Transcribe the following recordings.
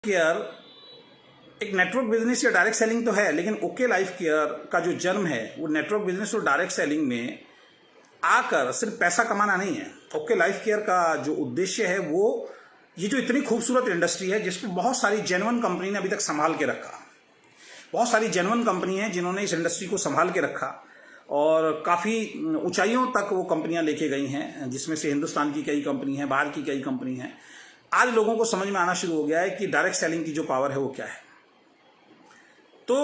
Care एक network business या direct selling तो है, लेकिन ओके लाइफ केयर का जो जन्म है वो नेटवर्क बिजनेस और डायरेक्ट सेलिंग में आकर सिर्फ पैसा कमाना नहीं है। ओके लाइफ केयर का जो उद्देश्य है वो ये जो इतनी खूबसूरत इंडस्ट्री है जिसको बहुत सारी जेन्युइन कंपनी ने अभी तक संभाल के रखा, बहुत सारी जेन्युइन कंपनी हैं जिन्होंने इस इंडस्ट्री को संभाल के रखा और काफ़ी ऊंचाइयों तक वो कंपनियां लेके गई हैं, जिसमें से हिंदुस्तान की कई कंपनी हैं, बाहर की कई कंपनी हैं। आज लोगों को समझ में आना शुरू हो गया है कि डायरेक्ट सेलिंग की जो पावर है वो क्या है। तो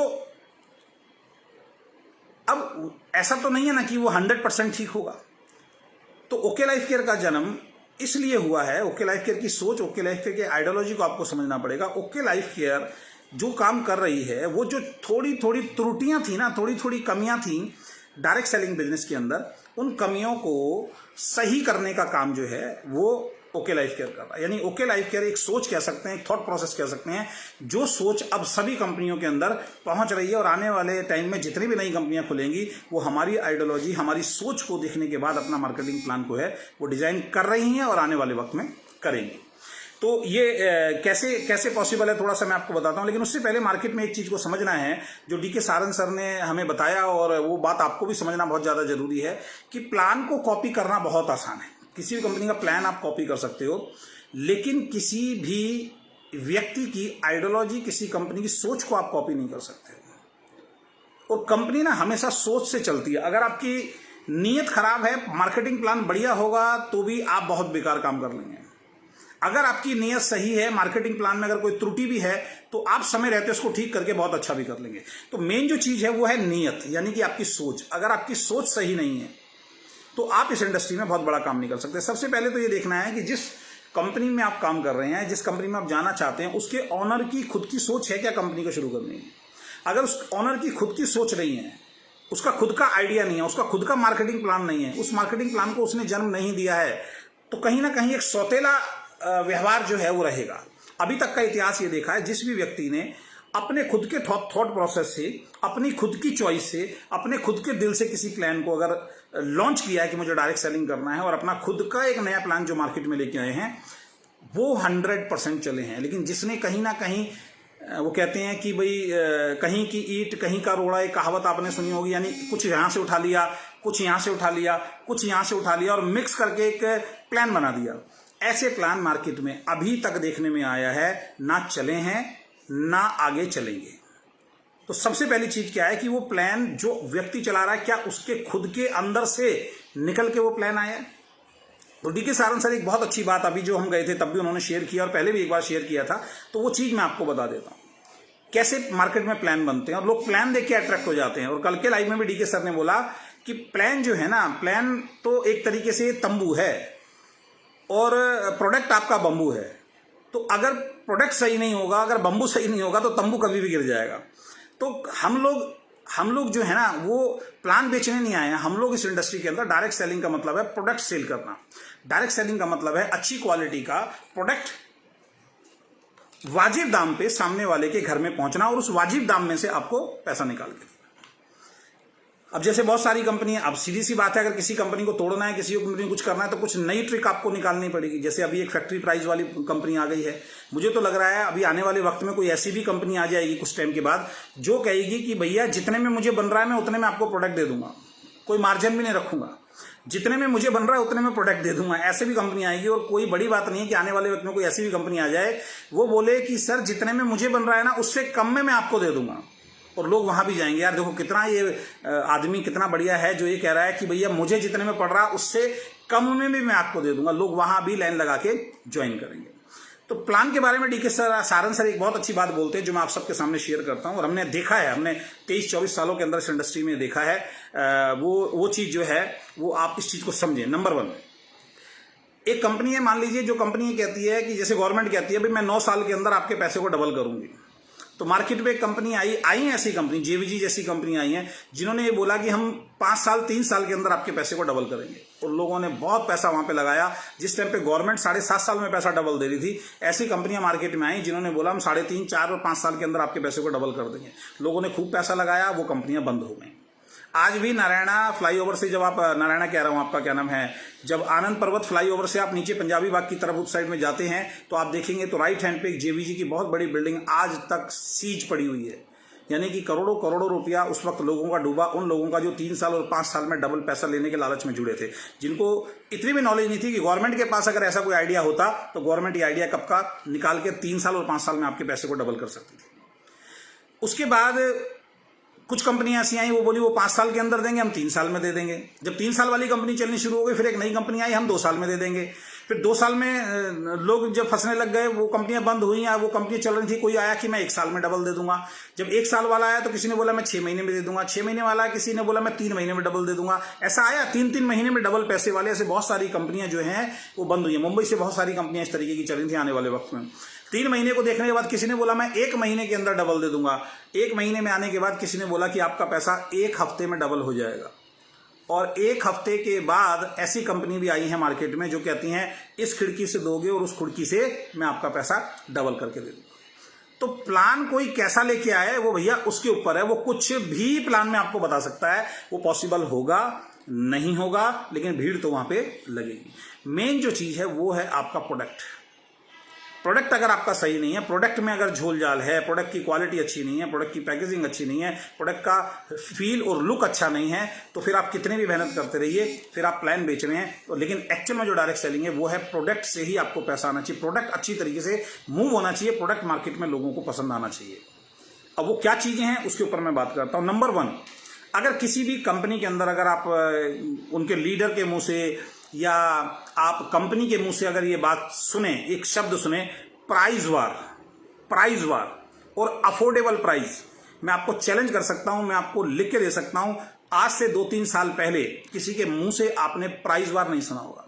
अब ऐसा तो नहीं है ना कि वो 100% ठीक होगा। तो ओके लाइफ केयर का जन्म इसलिए हुआ है, ओके लाइफ केयर की सोच, ओके लाइफ केयर की आइडियोलॉजी को आपको समझना पड़ेगा। ओके लाइफ केयर जो काम कर रही है, वो जो थोड़ी थोड़ी त्रुटियां थी ना, थोड़ी थोड़ी कमियां थी डायरेक्ट सेलिंग बिजनेस के अंदर, उन कमियों को सही करने का काम जो है वो ओके लाइफ केयर कर रहा है। यानी ओके लाइफ केयर एक सोच कह सकते हैं, एक थॉट प्रोसेस कह सकते हैं, जो सोच अब सभी कंपनियों के अंदर पहुंच रही है और आने वाले टाइम में जितनी भी नई कंपनियां खुलेंगी वो हमारी आइडियोलॉजी, हमारी सोच को देखने के बाद अपना मार्केटिंग प्लान को है वो डिजाइन कर रही हैं और आने वाले वक्त में करेंगी। तो ये कैसे पॉसिबल है थोड़ा सा मैं आपको बताता हूं, लेकिन उससे पहले मार्केट में एक चीज को समझना है जो डीके सारन सर ने हमें बताया, और वो बात आपको भी समझना बहुत ज्यादा जरूरी है कि प्लान को कॉपी करना बहुत आसान है। किसी भी कंपनी का प्लान आप कॉपी कर सकते हो, लेकिन किसी भी व्यक्ति की आइडियोलॉजी, किसी कंपनी की सोच को आप कॉपी नहीं कर सकते। और कंपनी ना हमेशा सोच से चलती है। अगर आपकी नीयत खराब है, मार्केटिंग प्लान बढ़िया होगा तो भी आप बहुत बेकार काम कर लेंगे। अगर आपकी नीयत सही है, मार्केटिंग प्लान में अगर कोई त्रुटि भी है तो आप समय रहते उसको ठीक करके बहुत अच्छा भी कर लेंगे। तो मेन जो चीज है वो है नीयत, यानी कि आपकी सोच। अगर आपकी सोच सही नहीं है तो आप इस इंडस्ट्री में बहुत बड़ा काम नहीं कर सकते। सबसे पहले तो ये देखना है कि जिस कंपनी में आप काम कर रहे हैं, जिस कंपनी में आप जाना चाहते हैं, उसके ऑनर की खुद की सोच है क्या कंपनी को शुरू करनी है। अगर उस ऑनर की खुद की सोच नहीं है, उसका खुद का आइडिया नहीं है, उसका खुद का मार्केटिंग प्लान नहीं है, उस मार्केटिंग प्लान को उसने जन्म नहीं दिया है, तो कहीं ना कहीं एक सौतेला व्यवहार जो है वो रहेगा। अभी तक का इतिहास ये देखा है, जिस भी व्यक्ति ने अपने खुद के थॉट प्रोसेस से, अपनी खुद की चॉइस से, अपने खुद के दिल से किसी प्लान को अगर लॉन्च किया है कि मुझे डायरेक्ट सेलिंग करना है और अपना खुद का एक नया प्लान जो मार्केट में लेके आए हैं वो 100% चले हैं। लेकिन जिसने कहीं ना कहीं, वो कहते हैं कि भाई कहीं की ईंट कहीं का रोड़ा, एक कहावत आपने सुनी होगी, यानी कुछ यहां से उठा लिया, कुछ यहां से उठा लिया, कुछ यहां से उठा लिया और मिक्स करके एक प्लान बना दिया। ऐसे प्लान मार्केट में अभी तक देखने में आया है, ना चले हैं ना आगे चलेंगे। तो सबसे पहली चीज क्या है कि वो प्लान जो व्यक्ति चला रहा है, क्या उसके खुद के अंदर से निकल के वो प्लान आया है। तो डीके सारन सर एक बहुत अच्छी बात, अभी जो हम गए थे तब भी उन्होंने शेयर किया और पहले भी एक बार शेयर किया था, तो वो चीज मैं आपको बता देता हूं कैसे मार्केट में प्लान बनते हैं और लोग प्लान देख के अट्रैक्ट हो जाते हैं। और कल के लाइव में भी डीके सर ने बोला कि प्लान जो है ना, प्लान तो एक तरीके से तंबू है और प्रोडक्ट आपका बंबू है। तो अगर प्रोडक्ट सही नहीं होगा, अगर बंबू सही नहीं होगा तो तंबू कभी भी गिर जाएगा। तो हम लोग जो है ना वो प्लान बेचने नहीं आए हैं। हम लोग इस इंडस्ट्री के अंदर, डायरेक्ट सेलिंग का मतलब है प्रोडक्ट सेल करना। डायरेक्ट सेलिंग का मतलब है अच्छी क्वालिटी का प्रोडक्ट वाजिब दाम पे सामने वाले के घर में पहुंचना और उस वाजिब दाम में से आपको पैसा निकाल के। अब जैसे बहुत सारी कंपनियां, अब सीधी सी बात है, अगर किसी कंपनी को तोड़ना है, किसी कंपनी को कुछ करना है तो कुछ नई ट्रिक आपको निकालनी पड़ेगी। जैसे अभी एक फैक्ट्री प्राइस वाली कंपनी आ गई है, मुझे तो लग रहा है अभी आने वाले वक्त में कोई ऐसी भी कंपनी आ जाएगी कुछ टाइम के बाद जो कहेगी कि भैया जितने में मुझे बन रहा है मैं उतने में आपको प्रोडक्ट दे दूंगा, कोई मार्जिन भी नहीं रखूंगा, जितने में मुझे बन रहा है उतने में प्रोडक्ट दे दूंगा। ऐसे भी कंपनी आएगी। और कोई बड़ी बात नहीं है कि आने वाले वक्त में कोई ऐसी भी कंपनी आ जाए वो बोले कि सर जितने में मुझे बन रहा है ना उससे कम में मैं आपको दे दूंगा, और लोग वहां भी जाएंगे। यार देखो कितना ये आदमी कितना बढ़िया है जो ये कह रहा है कि भैया मुझे जितने में पड़ रहा है उससे कम में भी मैं आपको दे दूंगा। लोग वहां भी लाइन लगा के ज्वाइन करेंगे। तो प्लान के बारे में डीके सारन सर एक बहुत अच्छी बात बोलते हैं जो मैं आप सबके सामने शेयर करता हूं, और हमने देखा है, हमने 23-24 सालों के अंदर इस इंडस्ट्री में देखा है। वो चीज जो है वो आप इस चीज को समझें। नंबर 1, एक कंपनी है, मान लीजिए जो कंपनी कहती है कि जैसे गवर्नमेंट कहती है भाई मैं 9 साल के अंदर आपके पैसे को डबल करूंगी। तो मार्केट में एक कंपनी आई है, ऐसी कंपनी जेवीजी जैसी कंपनी आई है जिन्होंने ये बोला कि हम 5 साल 3 साल के अंदर आपके पैसे को डबल करेंगे। और लोगों ने बहुत पैसा वहां पे लगाया। जिस टाइम पे गवर्नमेंट 7.5 साल में पैसा डबल दे रही थी, ऐसी कंपनियां मार्केट में आई जिन्होंने बोला हम 3.5, 4 और 5 साल के अंदर आपके पैसे को डबल कर देंगे। लोगों ने खूब पैसा लगाया, वो कंपनियां बंद हो गई। आज भी नारायणा फ्लाईओवर से जब आप, नारायणा कह रहा हूं, आपका क्या नाम है, जब आनंद पर्वत फ्लाईओवर से आप नीचे पंजाबी बाग की तरफ उस साइड में जाते हैं तो आप देखेंगे तो राइट हैंड पे एक जेवीजी की बहुत बड़ी बिल्डिंग आज तक सीज पड़ी हुई है। यानी कि करोड़ों करोड़ों रुपया उस वक्त लोगों का डूबा, उन लोगों का जो 3 साल और 5 साल में डबल पैसा लेने के लालच में जुड़े थे, जिनको इतनी भी नॉलेज नहीं थी कि गवर्नमेंट के पास अगर ऐसा कोई आइडिया होता तो गवर्नमेंट ये आइडिया कब का निकाल के 3 साल और 5 साल में आपके पैसे को डबल कर सकती थी। उसके बाद कुछ कंपनियां ऐसी आई, वो बोली वो 5 साल के अंदर देंगे, हम 3 साल में दे देंगे। जब 3 साल वाली कंपनी चलनी शुरू हो गई, फिर एक नई कंपनी आई, हम 2 साल में दे देंगे। फिर 2 साल में लोग जब फंसने लग गए, वो कंपनियां बंद हुई, या वो कंपनी चल रही थी, कोई आया कि मैं 1 साल में डबल दे दूंगा। जब 1 साल वाला आया तो किसी ने बोला मैं 6 महीने में दे दूंगा, 6 महीने वाला किसी ने बोला मैं 3 महीने में डबल दे दूंगा। ऐसा आया 3-3 महीने में डबल पैसे वाले, ऐसे बहुत सारी कंपनियां जो हैं वो बंद हुई है। मुंबई से बहुत सारी कंपनियां इस तरीके की चल रही थी आने वाले वक्त में। 3 महीने को देखने के बाद किसी ने बोला मैं 1 महीने के अंदर डबल दे दूंगा। 1 महीने में आने के बाद किसी ने बोला कि आपका पैसा 1 हफ्ते में डबल हो जाएगा। और 1 हफ्ते के बाद ऐसी कंपनी भी आई है मार्केट में जो कहती हैं इस खिड़की से दोगे और उस खिड़की से मैं आपका पैसा डबल करके दे दूंगा। तो प्लान कोई कैसा लेके आए वो भैया उसके ऊपर है, वो कुछ भी प्लान में आपको बता सकता है, वो पॉसिबल होगा नहीं होगा, लेकिन भीड़ तो वहां पे लगेगी। मेन जो चीज है वो है आपका प्रोडक्ट। प्रोडक्ट अगर आपका सही नहीं है, प्रोडक्ट में अगर झोल झाल है, प्रोडक्ट की क्वालिटी अच्छी नहीं है, प्रोडक्ट की पैकेजिंग अच्छी नहीं है, प्रोडक्ट का फील और लुक अच्छा नहीं है, तो फिर आप कितने भी मेहनत करते रहिए, फिर आप प्लान बेच रहे हैं तो, लेकिन एक्चुअल में जो डायरेक्ट सेलिंग है वो है प्रोडक्ट से ही आपको पैसा आना चाहिए। प्रोडक्ट अच्छी तरीके से मूव होना चाहिए, प्रोडक्ट मार्केट में लोगों को पसंद आना चाहिए। अब वो क्या चीजें हैं उसके ऊपर मैं बात करता हूं। नंबर 1, अगर किसी भी कंपनी के अंदर अगर आप उनके लीडर के मुंह से या आप कंपनी के मुंह से अगर ये बात सुने, एक शब्द सुने, प्राइस वार और अफोर्डेबल प्राइस, मैं आपको चैलेंज कर सकता हूं, मैं आपको लिख के दे सकता हूं, आज से 2-3 साल पहले किसी के मुंह से आपने प्राइस वार नहीं सुना होगा।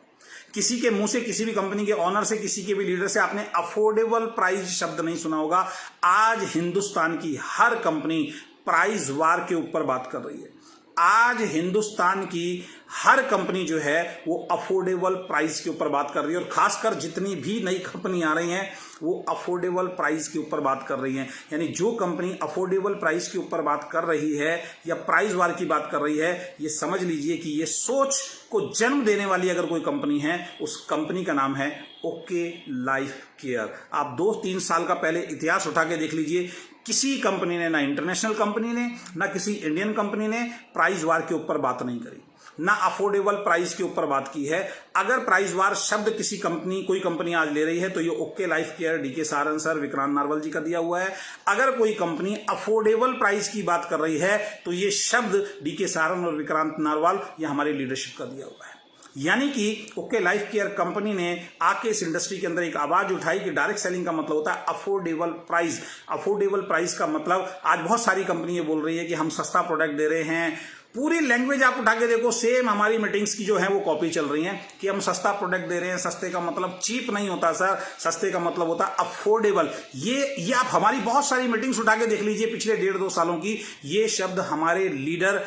किसी के मुंह से, किसी भी कंपनी के ओनर से, किसी के भी लीडर से आपने अफोर्डेबल प्राइस शब्द नहीं सुना होगा। आज हिंदुस्तान की हर कंपनी प्राइस वार के ऊपर बात कर रही है। आज हिंदुस्तान की हर कंपनी जो है वो अफोर्डेबल प्राइस के ऊपर बात कर रही है, और खासकर जितनी भी नई कंपनी आ रही हैं वो अफोर्डेबल प्राइस के ऊपर बात कर रही हैं। यानी जो कंपनी अफोर्डेबल प्राइस के ऊपर बात कर रही है या प्राइस वार की बात कर रही है, ये समझ लीजिए कि ये सोच को जन्म देने वाली अगर कोई कंपनी है, उस कंपनी का नाम है ओके लाइफ केयर। आप 2-3 साल का पहले इतिहास उठा के देख लीजिए, किसी कंपनी ने, ना इंटरनेशनल कंपनी ने, ना किसी इंडियन कंपनी ने प्राइस वार के ऊपर बात नहीं करी, ना अफोर्डेबल प्राइस के ऊपर बात की है। अगर प्राइस वार शब्द किसी कंपनी, कोई कंपनी आज ले रही है तो ये okay life care, DK Saran sir, Vikrant Narwal ji का दिया हुआ है। अगर कोई कंपनी अफोर्डेबल प्राइस की बात कर रही है तो ये शब्द डीके सारन और विक्रांत नारवल, ये हमारी लीडरशिप का दिया हुआ है। यानी कि ओके लाइफ केयर कंपनी ने आके इस इंडस्ट्री के अंदर एक आवाज उठाई कि डायरेक्ट सेलिंग का मतलब होता है अफोर्डेबल प्राइस। अफोर्डेबल प्राइस का मतलब आज बहुत सारी कंपनी बोल रही है कि हम सस्ता प्रोडक्ट दे रहे हैं। पूरी लैंग्वेज आप उठा के देखो, सेम हमारी मीटिंग्स की जो है वो कॉपी चल रही है कि हम सस्ता प्रोडक्ट दे रहे हैं। सस्ते का मतलब चीप नहीं होता सर, सस्ते का मतलब होता है अफोर्डेबल। ये आप हमारी बहुत सारी मीटिंग्स उठा के देख लीजिए पिछले 1.5-2 सालों की, ये शब्द हमारे लीडर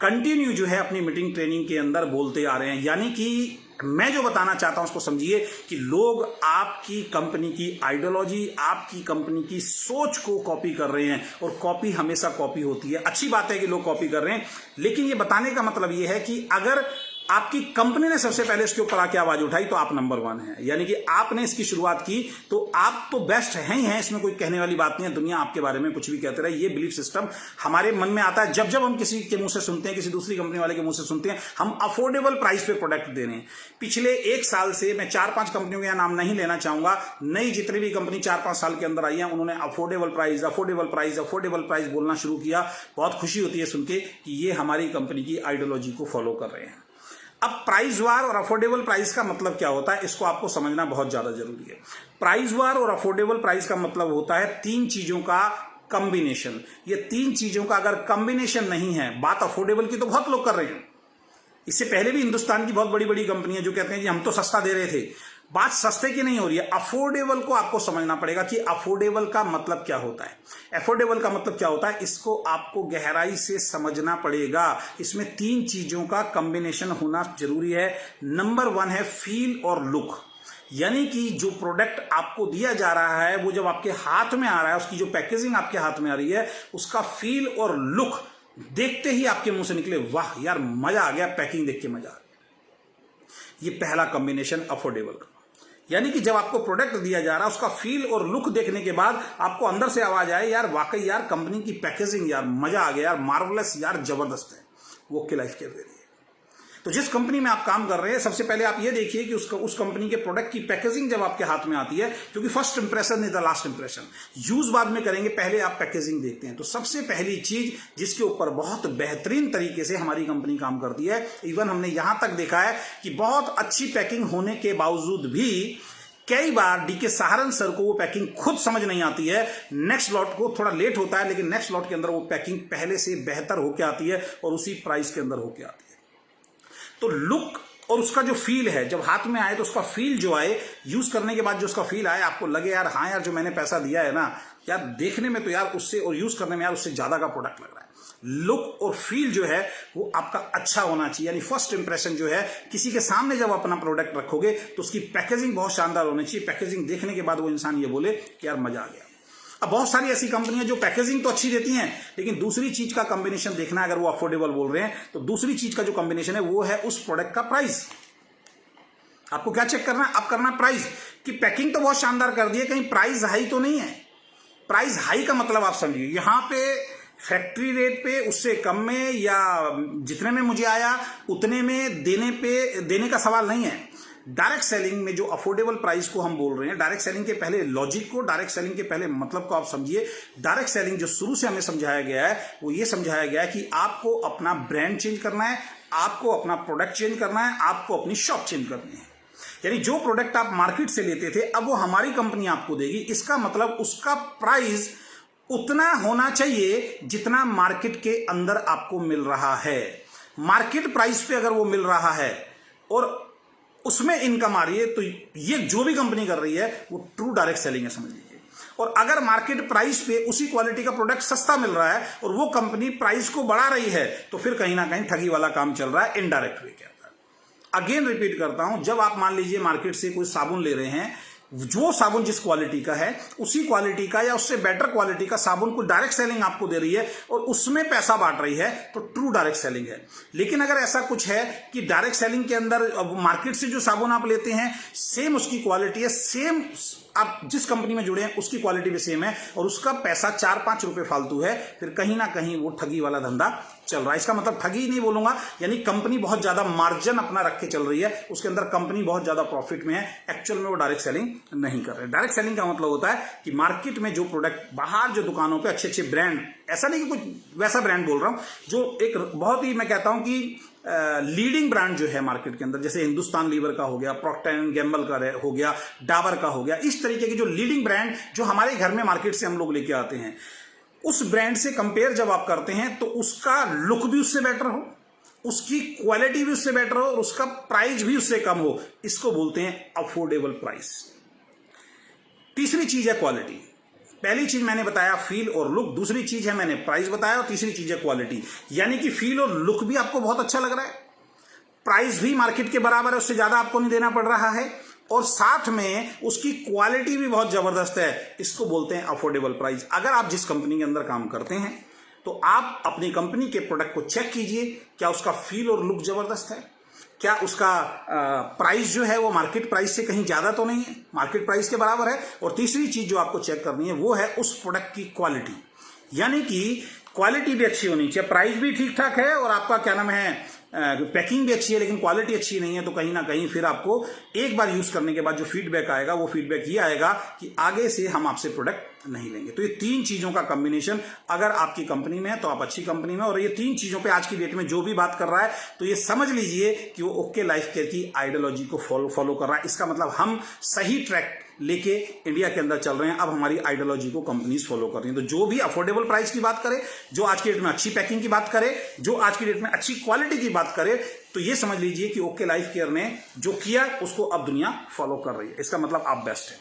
कंटिन्यू जो है अपनी मीटिंग ट्रेनिंग के अंदर बोलते आ रहे हैं। यानी कि मैं जो बताना चाहता हूं उसको समझिए कि लोग आपकी कंपनी की आइडियोलॉजी, आपकी कंपनी की सोच को कॉपी कर रहे हैं, और कॉपी हमेशा कॉपी होती है। अच्छी बात है कि लोग कॉपी कर रहे हैं, लेकिन ये बताने का मतलब ये है कि अगर आपकी कंपनी ने सबसे पहले इसके ऊपर आके आवाज उठाई तो आप नंबर 1 है। यानी कि आपने इसकी शुरुआत की तो आप तो बेस्ट हैं ही हैं, इसमें कोई कहने वाली बात नहीं है। दुनिया आपके बारे में कुछ भी कहते रहे, ये बिलीफ सिस्टम हमारे मन में आता है जब जब हम किसी के मुंह से सुनते हैं, किसी दूसरी कंपनी वाले के मुंह से सुनते हैं हम अफोर्डेबल प्राइस पे प्रोडक्ट दे रहे हैं। पिछले 1 साल से मैं 4-5 कंपनियों का नाम नहीं लेना चाहूंगा, नई जितनी भी कंपनी 4-5 साल के अंदर आई है उन्होंने affordable price, affordable price, affordable price बोलना शुरू किया। बहुत खुशी होती है सुन के कि ये हमारी कंपनी की आइडियोलॉजी को फॉलो कर रहे हैं। अब प्राइस वार और अफोर्डेबल प्राइस का मतलब क्या होता है, इसको आपको समझना बहुत ज्यादा जरूरी है। प्राइस वार और अफोर्डेबल प्राइस का मतलब होता है 3 चीजों का कॉम्बिनेशन। ये 3 चीजों का अगर कॉम्बिनेशन नहीं है, बात अफोर्डेबल की तो बहुत लोग कर रहे हैं, इससे पहले भी हिंदुस्तान की बहुत बड़ी बड़ी कंपनियां जो कहते हैं कि हम तो सस्ता दे रहे थे, बात सस्ते की नहीं हो रही है। अफोर्डेबल को आपको समझना पड़ेगा कि अफोर्डेबल का मतलब क्या होता है। अफोर्डेबल का मतलब क्या होता है, इसको आपको गहराई से समझना पड़ेगा। इसमें 3 चीजों का कॉम्बिनेशन होना जरूरी है। नंबर 1 है फील और लुक, यानी कि जो प्रोडक्ट आपको दिया जा रहा है वो जब आपके हाथ में आ रहा है, उसकी जो पैकेजिंग आपके हाथ में आ रही है, उसका फील और लुक देखते ही आपके मुंह से निकले वाह यार मजा आ गया, पैकिंग देख के मजा आ गया। ये पहला कॉम्बिनेशन अफोर्डेबल का। यानी कि जब आपको प्रोडक्ट दिया जा रहा है उसका फील और लुक देखने के बाद आपको अंदर से आवाज आए यार वाकई यार कंपनी की पैकेजिंग यार मजा आ गया यार, मार्वलस यार, जबरदस्त है, वो ओके लाइफ केयर दे रही है। तो जिस कंपनी में आप काम कर रहे हैं सबसे पहले आप ये देखिए कि उस कंपनी के प्रोडक्ट की पैकेजिंग जब आपके हाथ में आती है, क्योंकि first impression is the last impression, use बाद में करेंगे, पहले आप पैकेजिंग देखते हैं। तो सबसे पहली चीज जिसके ऊपर बहुत बेहतरीन तरीके से हमारी कंपनी काम करती है, इवन हमने यहां तक देखा है कि बहुत अच्छी पैकिंग होने के बावजूद भी कई बार डीके सहारन सर को वो पैकिंग खुद समझ नहीं आती है, नेक्स्ट लॉट को थोड़ा लेट होता है लेकिन नेक्स्ट लॉट के अंदर वो पैकिंग पहले से बेहतर होकर आती है और उसी प्राइस के अंदर होकर आती है। तो लुक और उसका जो फील है, जब हाथ में आए तो उसका फील जो आए, यूज करने के बाद जो उसका फील आए, आपको लगे यार हाँ यार जो मैंने पैसा दिया है ना यार, देखने में तो यार उससे और यूज करने में यार उससे ज्यादा का प्रोडक्ट लग रहा है। लुक और फील जो है वो आपका अच्छा होना चाहिए। यानी फर्स्ट इंप्रेशन जो है, किसी के सामने जब अपना प्रोडक्ट रखोगे तो उसकी पैकेजिंग बहुत शानदार होनी चाहिए। पैकेजिंग देखने के बाद वो इंसान ये बोले कि यार मजा आ गया। अब बहुत सारी ऐसी कंपनियां जो पैकेजिंग तो अच्छी देती हैं लेकिन दूसरी चीज का कॉम्बिनेशन देखना है, अगर वो अफोर्डेबल बोल रहे हैं तो दूसरी चीज का जो कॉम्बिनेशन है वो है उस प्रोडक्ट का प्राइस। आपको क्या चेक करना है? आप करना प्राइस कि पैकिंग तो बहुत शानदार कर दी है, कहीं प्राइस हाई तो नहीं है। प्राइस हाई का मतलब आप समझिए, यहां पे फैक्ट्री रेट पे उससे कम में या जितने में मुझे आया उतने में देने का सवाल नहीं है। डायरेक्ट सेलिंग में जो अफोर्डेबल प्राइस को हम बोल रहे हैं, डायरेक्ट सेलिंग के पहले लॉजिक को, डायरेक्ट सेलिंग के पहले मतलब को आप समझिए। डायरेक्ट सेलिंग जो शुरू से हमें समझाया गया है वो ये समझाया गया है कि आपको अपना ब्रांड चेंज करना है, आपको अपना प्रोडक्ट चेंज करना है, आपको अपनी शॉप चेंज करनी है। यानी जो प्रोडक्ट आप मार्केट से लेते थे अब वो हमारी कंपनी आपको देगी, इसका मतलब उसका प्राइस उतना होना चाहिए जितना मार्केट के अंदर आपको मिल रहा है। मार्केट प्राइस पे अगर वो मिल रहा है और उसमें इनकम आ रही है तो ये जो भी कंपनी कर रही है वो ट्रू डायरेक्ट सेलिंग है, समझ लीजिए। और अगर मार्केट प्राइस पे उसी क्वालिटी का प्रोडक्ट सस्ता मिल रहा है और वो कंपनी प्राइस को बढ़ा रही है तो फिर कहीं ना कहीं ठगी वाला काम चल रहा है इनडायरेक्ट वे के अंदर। अगेन रिपीट करता हूं, जब आप मान लीजिए मार्केट से कोई साबुन ले रहे हैं, जो साबुन जिस क्वालिटी का है उसी क्वालिटी का या उससे बेटर क्वालिटी का साबुन को डायरेक्ट सेलिंग आपको दे रही है और उसमें पैसा बांट रही है तो ट्रू डायरेक्ट सेलिंग है। लेकिन अगर ऐसा कुछ है कि डायरेक्ट सेलिंग के अंदर मार्केट से जो साबुन आप लेते हैं सेम उसकी क्वालिटी है, सेम आप जिस कंपनी में जुड़े हैं उसकी क्वालिटी भी सेम है और उसका पैसा 4-5 रुपए फालतू है, फिर कहीं ना कहीं वो ठगी वाला धंधा चल रहा है। इसका मतलब ठगी नहीं बोलूंगा, यानी कंपनी बहुत ज्यादा मार्जिन अपना रख के चल रही है, उसके अंदर कंपनी बहुत ज्यादा प्रॉफिट में है, एक्चुअल में वो डायरेक्ट सेलिंग नहीं कर रहे। डायरेक्ट सेलिंग का मतलब होता है कि मार्केट में जो प्रोडक्ट बाहर जो दुकानों पे अच्छे अच्छे ब्रांड, ऐसा नहीं कि कुछ वैसा ब्रांड बोल रहा हूं जो एक बहुत ही मैं कहता हूं कि लीडिंग ब्रांड जो है मार्केट के अंदर, जैसे हिंदुस्तान लीवर का हो गया, प्रॉक्टर एंड गैम्बल का हो गया, डाबर का हो गया, इस तरीके के जो लीडिंग ब्रांड जो हमारे घर में मार्केट से हम लोग लेके आते हैं, उस ब्रांड से कंपेयर जब आप करते हैं तो उसका लुक भी उससे बेटर हो, उसकी क्वालिटी भी उससे बेटर हो और उसका प्राइस भी उससे कम हो, इसको बोलते हैं अफोर्डेबल प्राइस। तीसरी चीज है क्वालिटी। पहली चीज मैंने बताया फील और लुक, दूसरी चीज है मैंने प्राइस बताया और तीसरी चीज है क्वालिटी। यानी कि फील और लुक भी आपको बहुत अच्छा लग रहा है, प्राइस भी मार्केट के बराबर है, उससे ज्यादा आपको नहीं देना पड़ रहा है और साथ में उसकी क्वालिटी भी बहुत जबरदस्त है, इसको बोलते हैं अफोर्डेबल प्राइस। अगर आप जिस कंपनी के अंदर काम करते हैं तो आप अपनी कंपनी के प्रोडक्ट को चेक कीजिए, क्या उसका फील और लुक जबरदस्त है, क्या उसका प्राइस जो है वो मार्केट प्राइस से कहीं ज्यादा तो नहीं है, मार्केट प्राइस के बराबर है। और तीसरी चीज जो आपको चेक करनी है वो है उस प्रोडक्ट की क्वालिटी, यानी कि क्वालिटी भी अच्छी होनी चाहिए, प्राइस भी ठीक ठाक है और आपका क्या नाम है पैकिंग भी अच्छी है लेकिन क्वालिटी अच्छी नहीं है, तो कहीं ना कहीं फिर आपको एक बार यूज करने के बाद जो फीडबैक आएगा वो फीडबैक ये आएगा कि आगे से हम आपसे प्रोडक्ट नहीं लेंगे। तो ये तीन चीजों का कॉम्बिनेशन अगर आपकी कंपनी में है तो आप अच्छी कंपनी में, और ये तीन चीजों पे आज की डेट में जो भी बात कर रहा है तो ये समझ लीजिए कि वो ओके लाइफ केयर की आइडियोलॉजी को फॉलो कर रहा है। इसका मतलब हम सही ट्रैक लेके इंडिया के अंदर चल रहे हैं, अब हमारी आइडियोलॉजी को कंपनीज फॉलो कर रही हैं। तो जो भी अफोर्डेबल प्राइस की बात करे, जो आज की डेट में अच्छी पैकिंग की बात करे, जो आज की डेट में अच्छी क्वालिटी की बात करे, तो ये समझ लीजिए कि ओके लाइफ केयर ने जो किया उसको अब दुनिया फॉलो कर रही है। इसका मतलब आप बेस्ट है।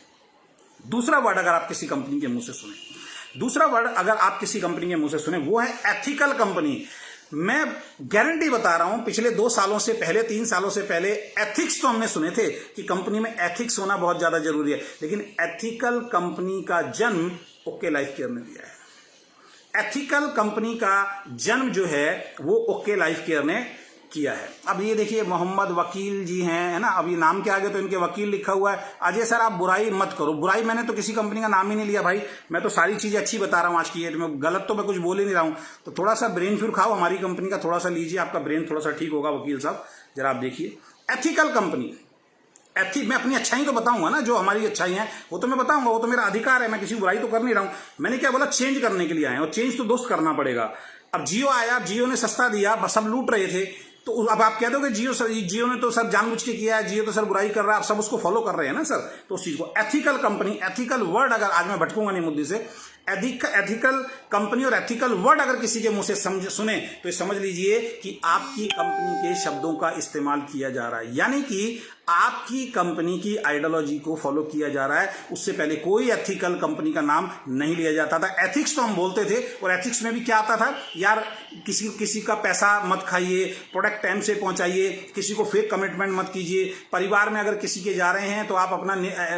दूसरा वर्ड अगर आप किसी कंपनी के मुंह से सुने, दूसरा वर्ड अगर आप किसी कंपनी के मुंह से सुने वो है एथिकल कंपनी। मैं गारंटी बता रहा हूं, पिछले 2 सालों से पहले, 3 सालों से पहले एथिक्स तो हमने सुने थे कि कंपनी में एथिक्स होना बहुत ज्यादा जरूरी है, लेकिन एथिकल कंपनी का जन्म ओके लाइफ केयर ने दिया है। एथिकल कंपनी का जन्म जो है वो ओके लाइफ केयर ने किया है। अब ये देखिए मोहम्मद वकील जी हैं, है ना, अब ये नाम के आगे तो इनके वकील लिखा हुआ है। अजय सर आप बुराई मत करो, बुराई मैंने तो किसी कंपनी का नाम ही नहीं लिया भाई, मैं तो सारी चीजें अच्छी बता रहा हूँ आज की डेट में, गलत तो मैं कुछ बोल ही नहीं रहा हूँ। तो थोड़ा सा ब्रेन फ्यूर खाओ, हमारी कंपनी का थोड़ा सा लीजिए, आपका ब्रेन थोड़ा सा ठीक होगा। वकील साहब जरा आप देखिए, एथिकल कंपनी, मैं अपनी अच्छाई तो बताऊंगा ना, जो हमारी अच्छाई है वो तो मैं बताऊंगा, वो तो मेरा अधिकार है, मैं किसी बुराई तो कर नहीं रहा हूं। मैंने क्या बोला, चेंज करने के लिए आए, और चेंज तो दोस्त करना पड़ेगा। अब जियो आया, जियो ने सस्ता दिया, बस सब लूट रहे थे, तो अब आप कह दोगे जियो ने तो सर जानबूझ के किया है, जियो तो सर बुराई कर रहा है, आप सब उसको फॉलो कर रहे हैं ना सर। तो उस चीज को एथिकल कंपनी, एथिकल वर्ड, अगर आज मैं भटकूंगा नहीं मुद्दे से, एथिकल कंपनी और एथिकल वर्ड अगर किसी के मुंह से सुने तो समझ लीजिए कि आपकी कंपनी के शब्दों का इस्तेमाल किया जा रहा है, यानी कि आपकी कंपनी की आइडियोलॉजी को फॉलो किया जा रहा है। उससे पहले कोई एथिकल कंपनी का नाम नहीं लिया जाता था। एथिक्स तो हम बोलते थे, और एथिक्स में भी क्या आता था यार, किसी का पैसा मत खाइए, प्रोडक्ट टाइम से पहुंचाइए, किसी को फेक कमिटमेंट मत कीजिए, परिवार में अगर किसी के जा रहे हैं तो आप अपना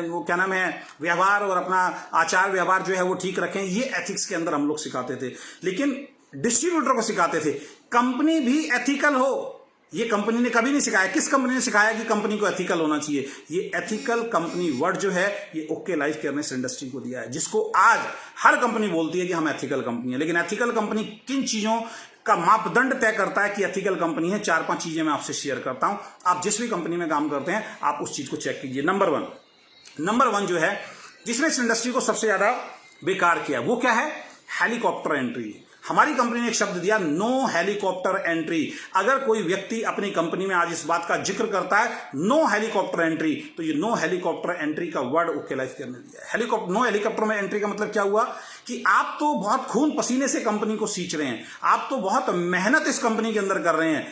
वो क्या नाम है व्यवहार और अपना आचार व्यवहार जो है वो ठीक रखें। ये एथिक्स के अंदर हम लोग सिखाते थे। लेकिन डिस्ट्रीब्यूटर को सिखाते थे कंपनी भी एथिकल हो, ये कंपनी ने कभी नहीं सिखाया। किस कंपनी ने सिखाया कि कंपनी को एथिकल होना चाहिए? ये एथिकल कंपनी वर्ड जो है ये ओके लाइफ केयर ने इस इंडस्ट्री को दिया है, जिसको आज हर कंपनी बोलती है कि हम एथिकल कंपनी है। लेकिन एथिकल कंपनी किन चीजों का मापदंड तय करता है कि एथिकल कंपनी है? 4-5 चीजें मैं आपसे शेयर करता हूं। आप जिस भी कंपनी में काम करते हैं आप उस चीज को चेक कीजिए। नंबर वन जो है जिसने इस इंडस्ट्री को सबसे ज्यादा बेकार किया वो क्या है? Helicopter entry. हमारी कंपनी ने एक शब्द दिया, नो हेलीकॉप्टर एंट्री। अगर कोई व्यक्ति अपनी कंपनी में आज इस बात का जिक्र करता है नो हेलीकॉप्टर एंट्री, तो ये नो हेलीकॉप्टर एंट्री का वर्ड ओके लाइफ केयर ने दिया है। नो हेलीकॉप्टर में एंट्री का मतलब क्या हुआ कि आप तो बहुत खून पसीने से कंपनी को सींच रहे हैं, आप तो बहुत मेहनत इस कंपनी के अंदर कर रहे हैं,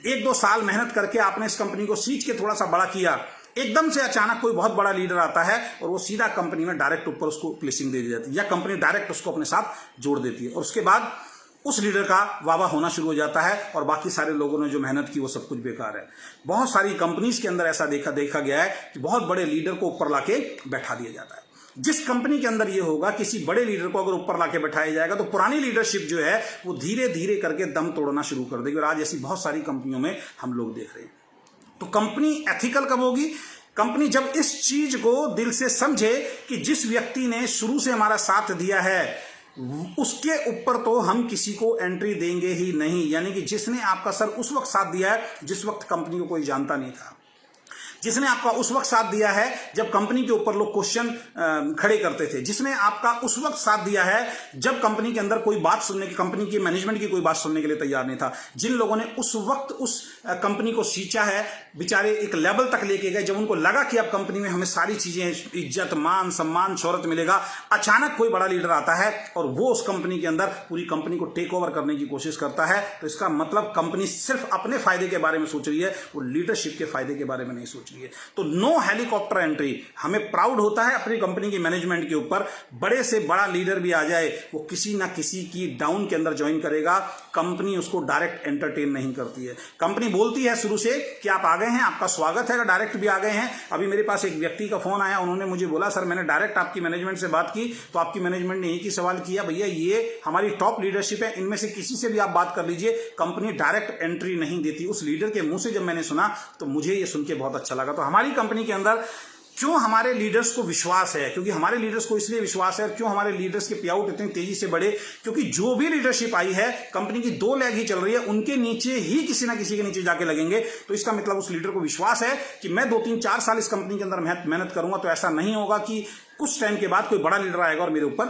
1-2 साल मेहनत करके आपने इस कंपनी को सींच के थोड़ा सा बड़ा किया, एकदम से अचानक कोई बहुत बड़ा लीडर आता है और वो सीधा कंपनी में डायरेक्ट ऊपर उसको प्लेसिंग दे दी जाती है, या कंपनी डायरेक्ट उसको अपने साथ जोड़ देती है, और उसके बाद उस लीडर का वाह होना शुरू हो जाता है और बाकी सारे लोगों ने जो मेहनत की वो सब कुछ बेकार है। बहुत सारी कंपनीज के अंदर ऐसा देखा गया है कि बहुत बड़े लीडर को ऊपर लाके बैठा दिया जाता है। जिस कंपनी के अंदर ये होगा, किसी बड़े लीडर को अगर ऊपर लाके बैठाया जाएगा तो पुरानी लीडरशिप जो है वो धीरे धीरे करके दम तोड़ना शुरू कर देगी, और आज ऐसी बहुत सारी कंपनियों में हम लोग देख रहे हैं। तो कंपनी एथिकल कब होगी? कंपनी जब इस चीज को दिल से समझे कि जिस व्यक्ति ने शुरू से हमारा साथ दिया है उसके ऊपर तो हम किसी को एंट्री देंगे ही नहीं। यानी कि जिसने आपका सर उस वक्त साथ दिया है जिस वक्त कंपनी को कोई जानता नहीं था, जिसने आपका उस वक्त साथ दिया है जब कंपनी के ऊपर लोग क्वेश्चन खड़े करते थे, जिसने आपका उस वक्त साथ दिया है जब कंपनी के अंदर कोई बात सुनने की, कंपनी की मैनेजमेंट की कोई बात सुनने के लिए तैयार नहीं था, जिन लोगों ने उस वक्त उस कंपनी को सींचा है, बेचारे एक लेवल तक लेके गए जब उनको लगा कि अब कंपनी में हमें सारी चीजें, इज्जत, मान, सम्मान, शोहरत मिलेगा, अचानक कोई बड़ा लीडर आता है और वो उस कंपनी के अंदर पूरी कंपनी को टेक ओवर करने की कोशिश करता है, तो इसका मतलब कंपनी सिर्फ अपने फायदे के बारे में सोच रही है, वो लीडरशिप के फायदे के बारे में नहीं सोच रही है। तो नो हेलीकॉप्टर एंट्री। हमें प्राउड होता है अपनी कंपनी की मैनेजमेंट के ऊपर, बड़े से बड़ा लीडर भी आ जाए वो किसी ना किसी की डाउन के अंदर ज्वाइन करेगा, कंपनी उसको डायरेक्ट एंटरटेन नहीं करती है। कंपनी बोलती है शुरू से कि आप आ गए हैं, आपका स्वागत है, अगर डायरेक्ट भी आ गए हैं। अभी मेरे पास एक व्यक्ति का फोन आया, उन्होंने मुझे बोला सर मैंने डायरेक्ट आपकी मैनेजमेंट से बात की तो आपकी मैनेजमेंट ने एक ही सवाल किया, भैया ये हमारी टॉप लीडरशिप है, इनमें से किसी से भी आप बात कर लीजिए, कंपनी डायरेक्ट एंट्री नहीं देती। उस लीडर के मुंह से जब मैंने सुना तो मुझे ये सुन के बहुत अच्छा लगा। तो हमारी कंपनी के अंदर क्यों हमारे लीडर्स को विश्वास है? क्योंकि हमारे लीडर्स को इसलिए विश्वास है, और क्यों हमारे लीडर्स के पे आउट इतनी तेजी से बढ़े? क्योंकि जो भी लीडरशिप आई है कंपनी की 2 लेग ही चल रही है, उनके नीचे ही किसी ना किसी के नीचे जाके लगेंगे। तो इसका मतलब उस लीडर को विश्वास है कि मैं 2-3-4 साल इस कंपनी के अंदर मेहनत करूंगा तो ऐसा नहीं होगा कि कुछ टाइम के बाद कोई बड़ा लीडर आएगा और मेरे ऊपर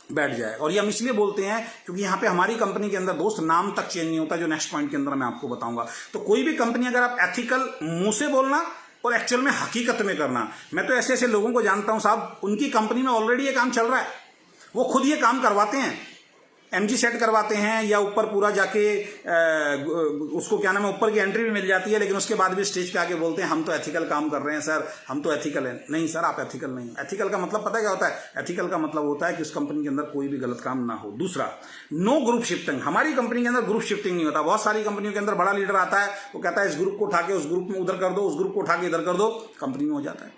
बैठ जाए। और ये हम इसलिए बोलते हैं क्योंकि यहाँ पे हमारी कंपनी के अंदर दोस्त नाम तक चेंज नहीं होता, जो नेक्स्ट पॉइंट के अंदर मैं आपको बताऊंगा। तो कोई भी कंपनी अगर आप एथिकल मुंह से बोलना और एक्चुअल में हकीकत में करना, मैं तो ऐसे ऐसे लोगों को जानता हूं साहब, उनकी कंपनी में ऑलरेडी ये काम चल रहा है, वो खुद ये काम करवाते हैं, एमजी सेट करवाते हैं या ऊपर पूरा जाके उसको क्या नाम है ऊपर की एंट्री भी मिल जाती है, लेकिन उसके बाद भी स्टेज पे आके बोलते हैं हम तो एथिकल काम कर रहे हैं सर, हम तो एथिकल हैं। नहीं सर, आप एथिकल नहीं। एथिकल का मतलब पता है क्या होता है? एथिकल का मतलब होता है कि उस कंपनी के अंदर कोई भी गलत काम ना हो। दूसरा, नो ग्रुप शिफ्टिंग। हमारी कंपनी के अंदर ग्रुप शिफ्टिंग नहीं होता। बहुत सारी कंपनियों के अंदर बड़ा लीडर आता है, वो कहता है इस ग्रुप को उठा के उस ग्रुप में उधर कर दो, उस ग्रुप को उठा के इधर कर दो, कंपनी में हो जाता है।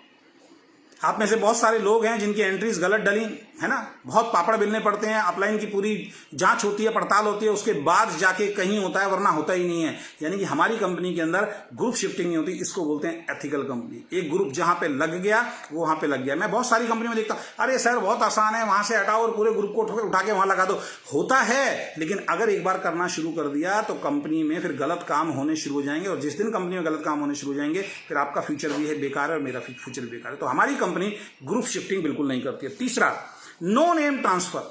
आप में से बहुत सारे लोग हैं जिनकी एंट्रीज गलत डली, है ना, बहुत पापड़ बेलने पड़ते हैं, अपलाइन की पूरी जांच होती है, पड़ताल होती है, उसके बाद जाके कहीं होता है, वरना होता ही नहीं है। यानी कि हमारी कंपनी के अंदर ग्रुप शिफ्टिंग नहीं होती, इसको बोलते हैं एथिकल कंपनी। एक ग्रुप जहां पे लग गया वो वहां पे लग गया। मैं बहुत सारी कंपनी में देखता हूं, अरे सर बहुत आसान है, वहां से हटाओ और पूरे ग्रुप को उठा के वहां लगा दो। होता है, लेकिन अगर एक बार करना शुरू कर दिया तो कंपनी में फिर गलत काम होने शुरू हो जाएंगे, और जिस दिन कंपनी में गलत काम होने शुरू हो जाएंगे फिर आपका फ्यूचर भी है बेकार है और मेरा फ्यूचर बेकार है। तो हमारी कंपनी ग्रुप शिफ्टिंग बिल्कुल नहीं करती है। तीसरा, नो नेम ट्रांसफर।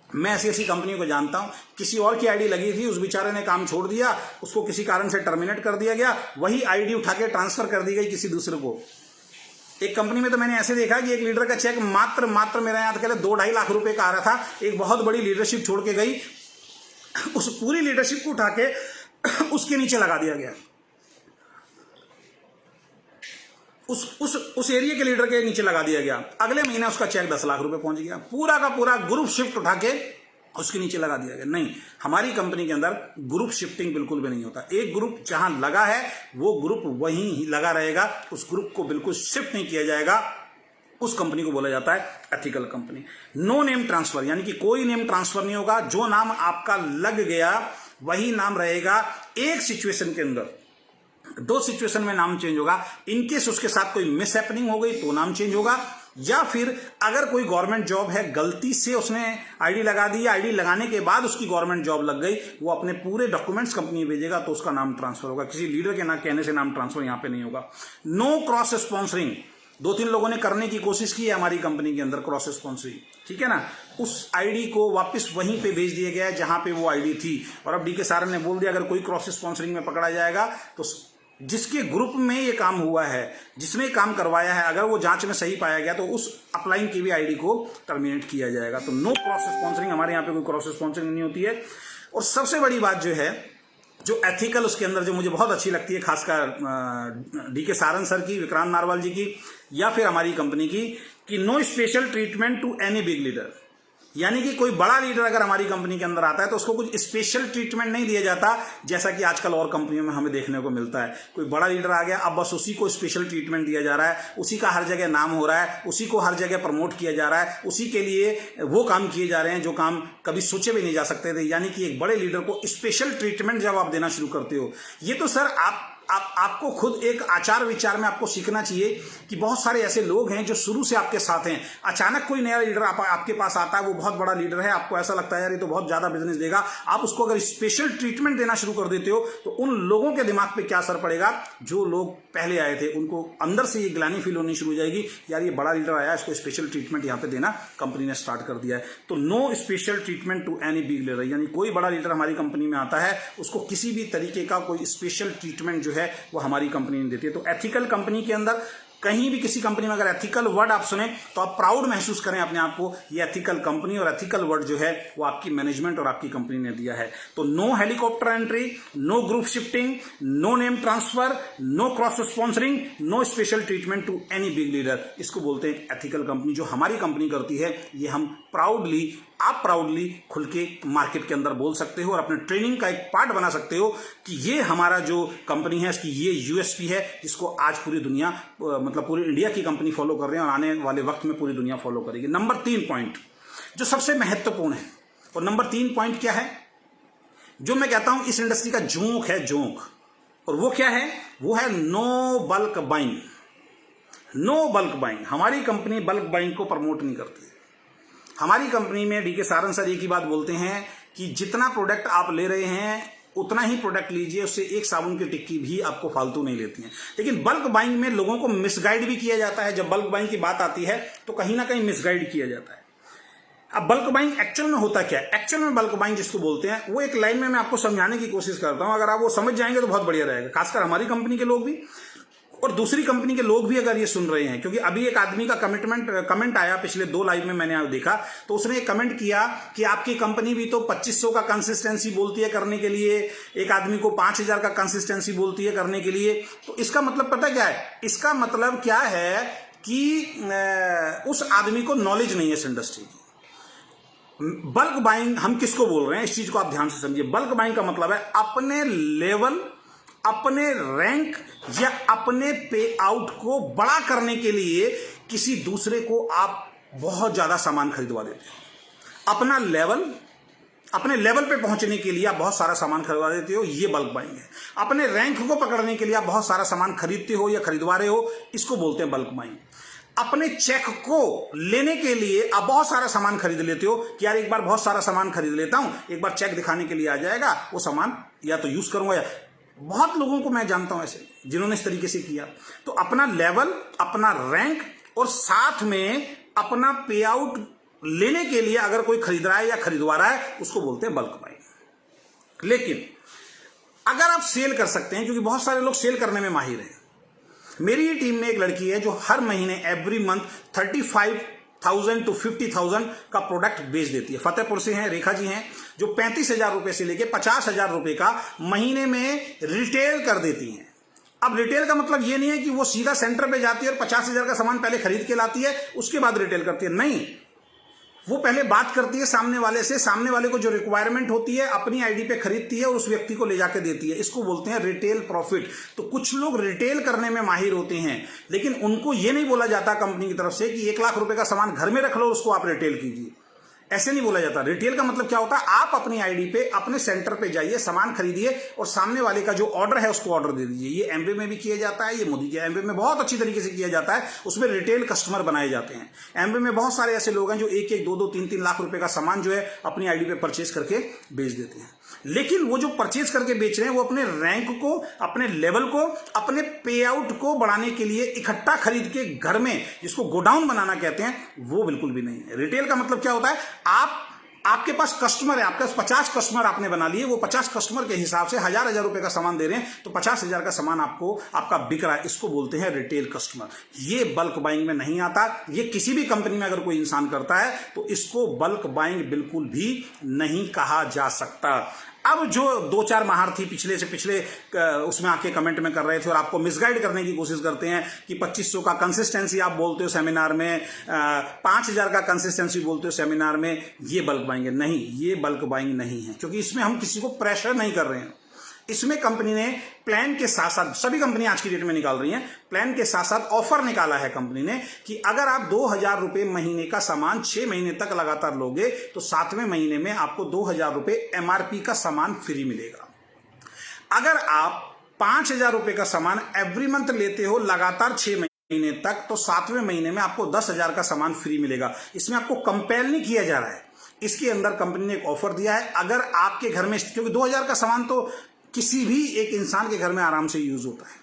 मैं ऐसी ऐसी कंपनियों को जानता हूं, किसी और की आईडी लगी थी, उस बेचारे ने काम छोड़ दिया, उसको किसी कारण से टर्मिनेट कर दिया गया, वही आईडी उठा के ट्रांसफर कर दी गई किसी दूसरे को। एक कंपनी में तो मैंने ऐसे देखा कि एक लीडर का चेक मात्र मेरा याद करें 2-2.5 लाख रुपए का आ रहा था, एक बहुत बड़ी लीडरशिप छोड़ के गई, उस पूरी लीडरशिप को उठा के उसके नीचे लगा दिया गया, उस एरिया के लीडर के नीचे लगा दिया गया। अगले महीने उसका चेक 10 लाख रुपए पहुंच गया, पूरा का पूरा ग्रुप शिफ्ट उठा के उसके नीचे लगा दिया गया। नहीं, हमारी कंपनी के अंदर ग्रुप शिफ्टिंग बिल्कुल भी नहीं होता। एक ग्रुप जहां लगा है वो ग्रुप वहीं ही लगा रहेगा, उस ग्रुप को बिल्कुल शिफ्ट नहीं किया जाएगा। उस कंपनी को बोला जाता है ethical company. No name transfer, यानी कि कोई नेम ट्रांसफर नहीं होगा, जो नाम आपका लग गया वही नाम रहेगा। एक सिचुएशन के अंदर, 2 सिचुएशन में नाम चेंज होगा। इनकेस उसके साथ कोई मिस हैपनिंग हो गई तो नाम चेंज होगा, या फिर अगर कोई गवर्नमेंट जॉब है, गलती से उसने आईडी लगा दी, आईडी लगाने के बाद उसकी गवर्नमेंट जॉब लग गई, वो अपने पूरे डॉक्यूमेंट्स कंपनी में भेजेगा तो उसका नाम ट्रांसफर होगा। किसी लीडर के ना कहने से नाम ट्रांसफर यहां पे नहीं होगा। नो क्रॉस स्पॉन्सरिंग, 2-3 लोगों ने करने की कोशिश की है हमारी कंपनी के अंदर क्रॉस स्पॉन्सरिंग, ठीक है ना, उस आईडी को वापस वहीं पे भेज दिया गया है जहां पे वो आईडी थी। और अब डीके सारन ने बोल दिया अगर कोई क्रॉस स्पॉन्सरिंग में पकड़ा जाएगा तो जिसके ग्रुप में ये काम हुआ है, जिसने काम करवाया है, अगर वो जांच में सही पाया गया तो उस अपलाइन की भी आईडी को टर्मिनेट किया जाएगा। तो नो क्रॉस स्पॉन्सरिंग, हमारे यहाँ पे कोई क्रॉस स्पॉन्सरिंग नहीं होती है। और सबसे बड़ी बात जो है, जो एथिकल उसके अंदर जो मुझे बहुत अच्छी लगती है, खासकर डीके सारन सर की, विक्रांत नारवाल जी की, या फिर हमारी कंपनी की, कि no special treatment to any big leader. यानी कि कोई बड़ा लीडर अगर हमारी कंपनी के अंदर आता है तो उसको कुछ स्पेशल ट्रीटमेंट नहीं दिया जाता, जैसा कि आजकल और कंपनियों में हमें देखने को मिलता है। कोई बड़ा लीडर आ गया, अब बस उसी को स्पेशल ट्रीटमेंट दिया जा रहा है, उसी का हर जगह नाम हो रहा है, उसी को हर जगह प्रमोट किया जा रहा है, उसी के लिए वो काम किए जा रहे हैं जो काम कभी सोचे भी नहीं जा सकते थे। यानी कि एक बड़े लीडर को स्पेशल ट्रीटमेंट जब आप देना शुरू करते हो, ये तो सर आपको खुद एक आचार विचार में आपको सीखना चाहिए कि बहुत सारे ऐसे लोग हैं जो शुरू से आपके साथ हैं। अचानक कोई नया लीडर आपके पास आता है, वो बहुत बड़ा लीडर है, आपको ऐसा लगता है यार ये तो बहुत ज्यादा बिजनेस देगा, आप उसको अगर स्पेशल ट्रीटमेंट देना शुरू कर देते हो तो उन लोगों के दिमाग पे क्या असर पड़ेगा, जो लोग पहले आए थे उनको अंदर से ये ग्लानि फील होनी शुरू हो जाएगी, यार ये बड़ा लीडर आया, इसको स्पेशल ट्रीटमेंट यहाँ पे देना कंपनी ने स्टार्ट कर दिया है। तो no special treatment to any big leader, यानी कोई बड़ा लीडर हमारी कंपनी में आता है उसको किसी भी तरीके का कोई स्पेशल ट्रीटमेंट जो है वो हमारी कंपनी ने देती है। तो एथिकल कंपनी के अंदर कहीं भी किसी कंपनी में अगर एथिकल वर्ड आप सुने तो आप प्राउड महसूस करें अपने आप को, ये एथिकल कंपनी और एथिकल वर्ड जो है वो आपकी मैनेजमेंट और आपकी कंपनी ने दिया है। तो no helicopter entry, no group shifting, no name transfer, no cross sponsoring, no special treatment to any big leader, इसको बोलते हैं एथिकल कंपनी। जो हमारी कंपनी करती है ये हम प्राउडली, आप प्राउडली खुल के मार्केट के अंदर बोल सकते हो और अपने ट्रेनिंग का एक पार्ट बना सकते हो कि ये हमारा जो कंपनी है इसकी ये यूएसपी है, जिसको आज पूरी दुनिया, मतलब पूरी इंडिया की कंपनी फॉलो कर रही है और आने वाले वक्त में पूरी दुनिया फॉलो करेगी। नंबर 3 पॉइंट जो सबसे महत्वपूर्ण है, और नंबर 3 पॉइंट क्या है, जो मैं कहता हूं इस इंडस्ट्री का जोंक है, जोंक, और वो क्या है, वो है no bulk buying. No bulk buying, हमारी कंपनी बल्क बाइंग को प्रमोट नहीं करती। हमारी कंपनी में डीके सारन सर एक ही बात बोलते हैं कि जितना प्रोडक्ट आप ले रहे हैं उतना ही प्रोडक्ट लीजिए, उससे एक साबुन की टिक्की भी आपको फालतू नहीं लेती हैं। लेकिन बल्क बाइंग में लोगों को मिसगाइड भी किया जाता है। जब बल्क बाइंग की बात आती है तो कहीं ना कहीं मिसगाइड किया जाता है। अब बल्क बाइंग एक्चुअल में होता क्या है, एक्चुअल में बल्क बाइंग जिसको बोलते हैं वो एक लाइन में मैं आपको समझाने की कोशिश करता हूं, अगर आप वो समझ जाएंगे तो बहुत बढ़िया रहेगा, खासकर हमारी कंपनी के लोग भी और दूसरी कंपनी के लोग भी अगर ये सुन रहे हैं। क्योंकि अभी एक आदमी का कमेंट आया पिछले 2 लाइव में मैंने देखा, तो उसने एक कमेंट किया कि आपकी कंपनी भी तो 2500 का कंसिस्टेंसी बोलती है करने के लिए, एक आदमी को 5000 का कंसिस्टेंसी बोलती है करने के लिए। तो इसका मतलब पता क्या है, इसका मतलब क्या है कि उस आदमी को नॉलेज नहीं है इस इंडस्ट्री की। बल्क बाइंग हम किसको बोल रहे हैं, इस चीज को आप ध्यान से समझिए। बल्क बाइंग का मतलब है अपने लेवल, अपने रैंक या अपने पे आउट को बड़ा करने के लिए किसी दूसरे को आप बहुत ज़्यादा सामान खरीदवा देते हो। अपने लेवल पे पहुंचने के लिए आप बहुत सारा सामान खरीदवा देते हो, ये बल्क बाइंग है। अपने रैंक को पकड़ने के लिए आप बहुत सारा सामान खरीदते हो या खरीदवा रहे हो, इसको बोलते हैं बल्क बाइंग। अपने चेक को लेने के लिए आप बहुत सारा सामान खरीद लेते हो कि यार एक बार बहुत सारा सामान खरीद लेता हूं, एक बार चेक दिखाने के लिए आ जाएगा, वो सामान या तो यूज करूंगा। या बहुत लोगों को मैं जानता हूं ऐसे जिन्होंने इस तरीके से किया। तो अपना लेवल, अपना रैंक और साथ में अपना पे आउट लेने के लिए अगर कोई खरीद रहा है या खरीदवा रहा है, उसको बोलते हैं बल्क बाइंग। लेकिन अगर आप सेल कर सकते हैं, क्योंकि बहुत सारे लोग सेल करने में माहिर हैं। मेरी टीम में एक लड़की है जो हर महीने एवरी मंथ 35,000 to 50,000 का प्रोडक्ट बेच देती है। फतेहपुर से हैं, रेखा जी हैं, जो 35,000 रुपए से लेके 50,000 रुपए का महीने में रिटेल कर देती हैं। अब रिटेल का मतलब ये नहीं है कि वो सीधा सेंटर पे जाती है और 50,000 का सामान पहले खरीद के लाती है, उसके बाद रिटेल करती है। नहीं, वो पहले बात करती है सामने वाले से, सामने वाले को जो रिक्वायरमेंट होती है अपनी आईडी पे खरीदती है और उस व्यक्ति को ले जाके देती है। इसको बोलते हैं रिटेल प्रॉफिट। तो कुछ लोग रिटेल करने में माहिर होते हैं, लेकिन उनको ये नहीं बोला जाता कंपनी की तरफ से कि 1 लाख रुपए का सामान घर में रख लो, उसको आप रिटेल कीजिए। ऐसे नहीं बोला जाता। रिटेल का मतलब क्या होता है, आप अपनी आईडी पे अपने सेंटर पे जाइए, सामान खरीदिए और सामने वाले का जो ऑर्डर है उसको ऑर्डर दे दीजिए। ये एमबे में भी किया जाता है, ये मोदी के एमबे में बहुत अच्छी तरीके से किया जाता है। उसमें रिटेल कस्टमर बनाए जाते हैं। एमबे में बहुत सारे ऐसे लोग हैं जो 1-1, 2-2, 3-3 लाख रुपए का सामान जो है अपनी आईडी पे परचेज करके बेच देते हैं। लेकिन वो जो परचेज करके बेच रहे हैं वो अपने रैंक को, अपने लेवल को, अपने पे आउट को बढ़ाने के लिए इकट्ठा खरीद के घर में, जिसको गोडाउन बनाना कहते हैं, वो बिल्कुल भी नहीं है। रिटेल का मतलब क्या होता है, आपके पास कस्टमर है, आपके पास 50 कस्टमर आपने बना लिए, वो 50 कस्टमर के हिसाब से 1,000 रुपए का सामान दे रहे हैं, तो 50,000 का सामान आपका बिक रहा है। इसको बोलते हैं रिटेल कस्टमर। ये बल्क बाइंग में नहीं आता। ये किसी भी कंपनी में अगर कोई इंसान करता है तो इसको बल्क बाइंग बिल्कुल भी नहीं कहा जा सकता। अब जो 2-4 महारथी पिछले से पिछले उसमें आके कमेंट में कर रहे थे और आपको मिसगाइड करने की कोशिश करते हैं कि 2500 का कंसिस्टेंसी आप बोलते हो सेमिनार में, 5,000 का कंसिस्टेंसी बोलते हो सेमिनार में, ये बल्क बाइंग है। नहीं, ये बल्क बाइंग नहीं है, क्योंकि इसमें हम किसी को प्रेशर नहीं कर रहे हैं। इसमें कंपनी ने प्लान के साथ साथ, सभी कंपनी आज की डेट में निकाल रही हैं, प्लान के साथ साथ ऑफर निकाला है कंपनी ने कि अगर आप 2,000 रुपए महीने का सामान 6 महीने तक लगातार लोगे तो 7वें महीने में आपको 2,000 रुपए एमआरपी का सामान फ्री मिलेगा। अगर आप 5,000 रुपए का सामान एवरी मंथ लेते हो लगातार 6 महीने तक, तो 7वें महीने में आपको 10,000 का सामान फ्री मिलेगा। इसमें आपको कंपेल नहीं किया जा रहा है। इसके अंदर कंपनी ने एक ऑफर दिया है, अगर आपके घर में, क्योंकि 2,000 का सामान तो किसी भी एक इंसान के घर में आराम से यूज होता है,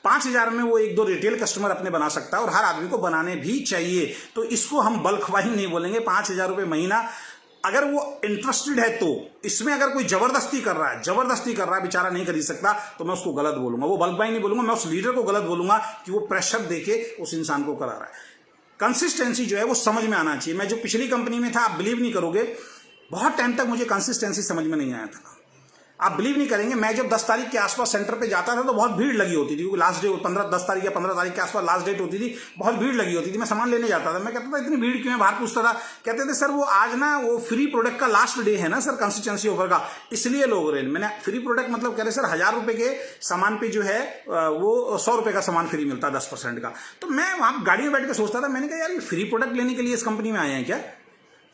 5,000 में वो 1-2 रिटेल कस्टमर अपने बना सकता है और हर आदमी को बनाने भी चाहिए। तो इसको हम बल्क बाइंग नहीं बोलेंगे। 5,000 रुपए महीना, अगर वो इंटरेस्टेड है तो, इसमें अगर कोई जबरदस्ती कर रहा है, बेचारा नहीं खरीद सकता, तो मैं उसको गलत बोलूंगा। वो बल्क बाइंग नहीं बोलूंगा, मैं उस लीडर को गलत बोलूंगा कि वो प्रेशर देके उस इंसान को करा रहा है। कंसिस्टेंसी जो है वो समझ में आना चाहिए। मैं जो पिछली कंपनी में था, आप बिलीव नहीं करोगे, बहुत टाइम तक मुझे कंसिस्टेंसी समझ में नहीं आया था। आप बिलीव नहीं करेंगे, मैं जब 10 तारीख के आसपास सेंटर पे जाता था तो बहुत भीड़ लगी होती थी, क्योंकि लास्ट डेट 10 तारीख या 15 तारीख के आसपास लास्ट डेट होती थी, बहुत भीड़ लगी होती थी। मैं सामान लेने जाता था, मैं कहता था इतनी भीड़ क्यों है, बाहर पूछता था, कहते थे सर वो आज ना वो फ्री प्रोडक्ट का लास्ट डे है ना सर, कंसिस्टेंसी ऑफर का, इसलिए लोग रहे। मैंने फ्री प्रोडक्ट मतलब कह रहे सर 1,000 रुपए के सामान पे जो है वो 100 रुपए का सामान फ्री मिलता है 10% का। तो मैं वहां गाड़ी में बैठ के सोचता था, मैंने कहा यार ये फ्री प्रोडक्ट लेने के लिए इस कंपनी में आए हैं क्या।